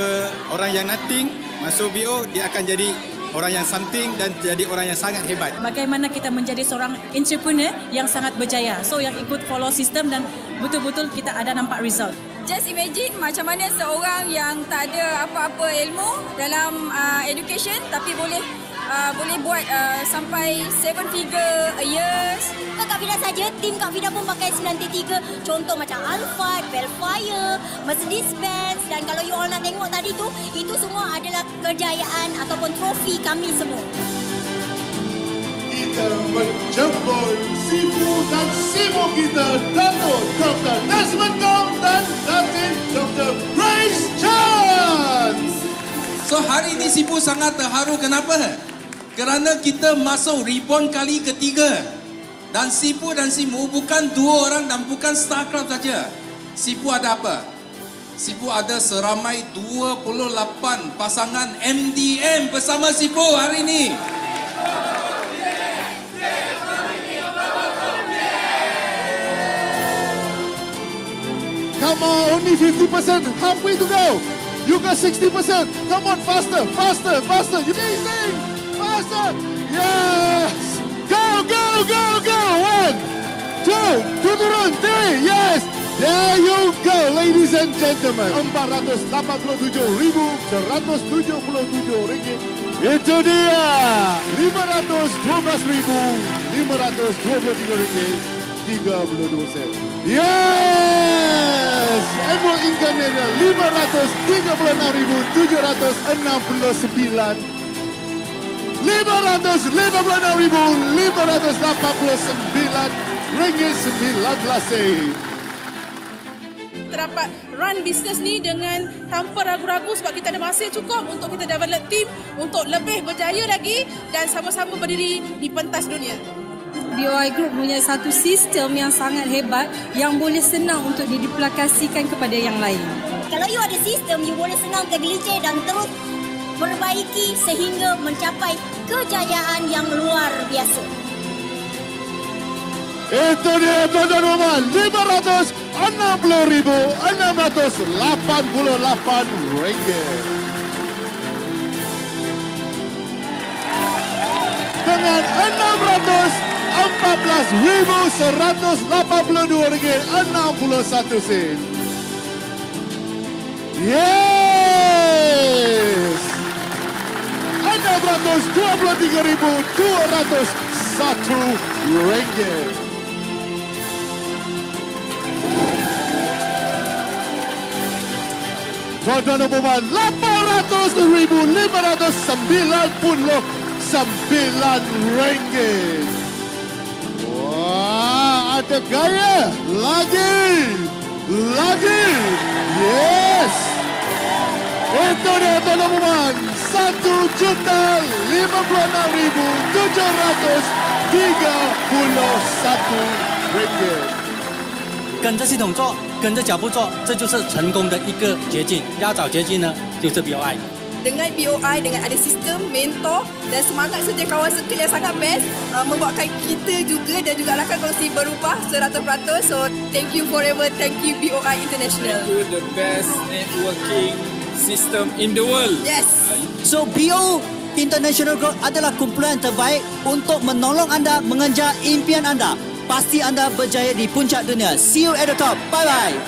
Speaker 8: orang yang nothing masuk BO, dia akan jadi orang yang something dan jadi orang yang sangat hebat.
Speaker 9: Bagaimana kita menjadi seorang entrepreneur yang sangat berjaya. So yang ikut follow sistem dan betul-betul kita ada nampak result.
Speaker 10: Just imagine macam mana seorang yang tak ada apa-apa ilmu dalam education tapi boleh buat sampai 7 figure a year.
Speaker 11: Bukan Kak Fida saja, tim Kak Fida pun pakai 9T3. Contoh macam Alphard, Velfire, Mercedes-Benz, dan kalau you all nak tengok tadi tu, itu semua adalah kejayaan ataupun trofi kami semua.
Speaker 12: Kita menjemput Sifu dan Simo kita, Dato' Dr. Desmond Dong dan Datin Dr. Grace Chan.
Speaker 13: So hari ini Sifu sangat terharu, kenapa? Kerana kita masuk reborn kali ketiga. Dan Sifu dan Simo bukan 2 orang dan bukan StarCraft saja. Sifu ada apa? Sifu ada seramai 28 pasangan MDM bersama Sifu hari ini.
Speaker 12: Come on, only 50%, halfway to go. You got 60%. Come on, faster, faster, faster. You amazing. Faster. Yes. Go, go, go, go. 1, 2, turun, 3. Yes. There you go, ladies and gentlemen. RM487,177. Itu dia. RM512,523. Yes! Annual income-nya RM536,769. RM536,589
Speaker 6: Terdapat run bisnes ni dengan tanpa ragu-ragu sebab kita ada masa cukup untuk kita develop team untuk lebih berjaya lagi dan sama-sama berdiri di pentas dunia.
Speaker 9: BOI Group punya satu sistem yang sangat hebat yang boleh senang untuk diduplikasikan kepada yang lain.
Speaker 11: Kalau you ada sistem, you boleh senang tergelincir dan terus perbaiki sehingga mencapai kejayaan yang luar biasa.
Speaker 12: Itu dia tuan-tuan dan puan, RM560,688. Dengan RM614,182.61. Yes! RM623,201. Tuan-tuan dan puan, RM800,599. Wah, ada gaya. Lagi. Yes. Itu dia tuan-tuan dan puan, RM1,631,931。
Speaker 7: 跟着系统做，跟着脚步做，这就是成功的一个捷径。要找捷径呢，就是 BOI。
Speaker 6: Dengan BOI, dengan ada sistem, mentor dan semangat saja kawan circle yang sangat best, membuatkan kita juga dan juga rakan kongsi berubah 100%. So, thank you forever. Thank you BOI International.
Speaker 13: You the best networking system in the world.
Speaker 6: Yes.
Speaker 7: So BO International Group adalah kumpulan terbaik untuk menolong anda mengejar impian anda. Pasti anda berjaya di puncak dunia. See you at the top. Bye-bye.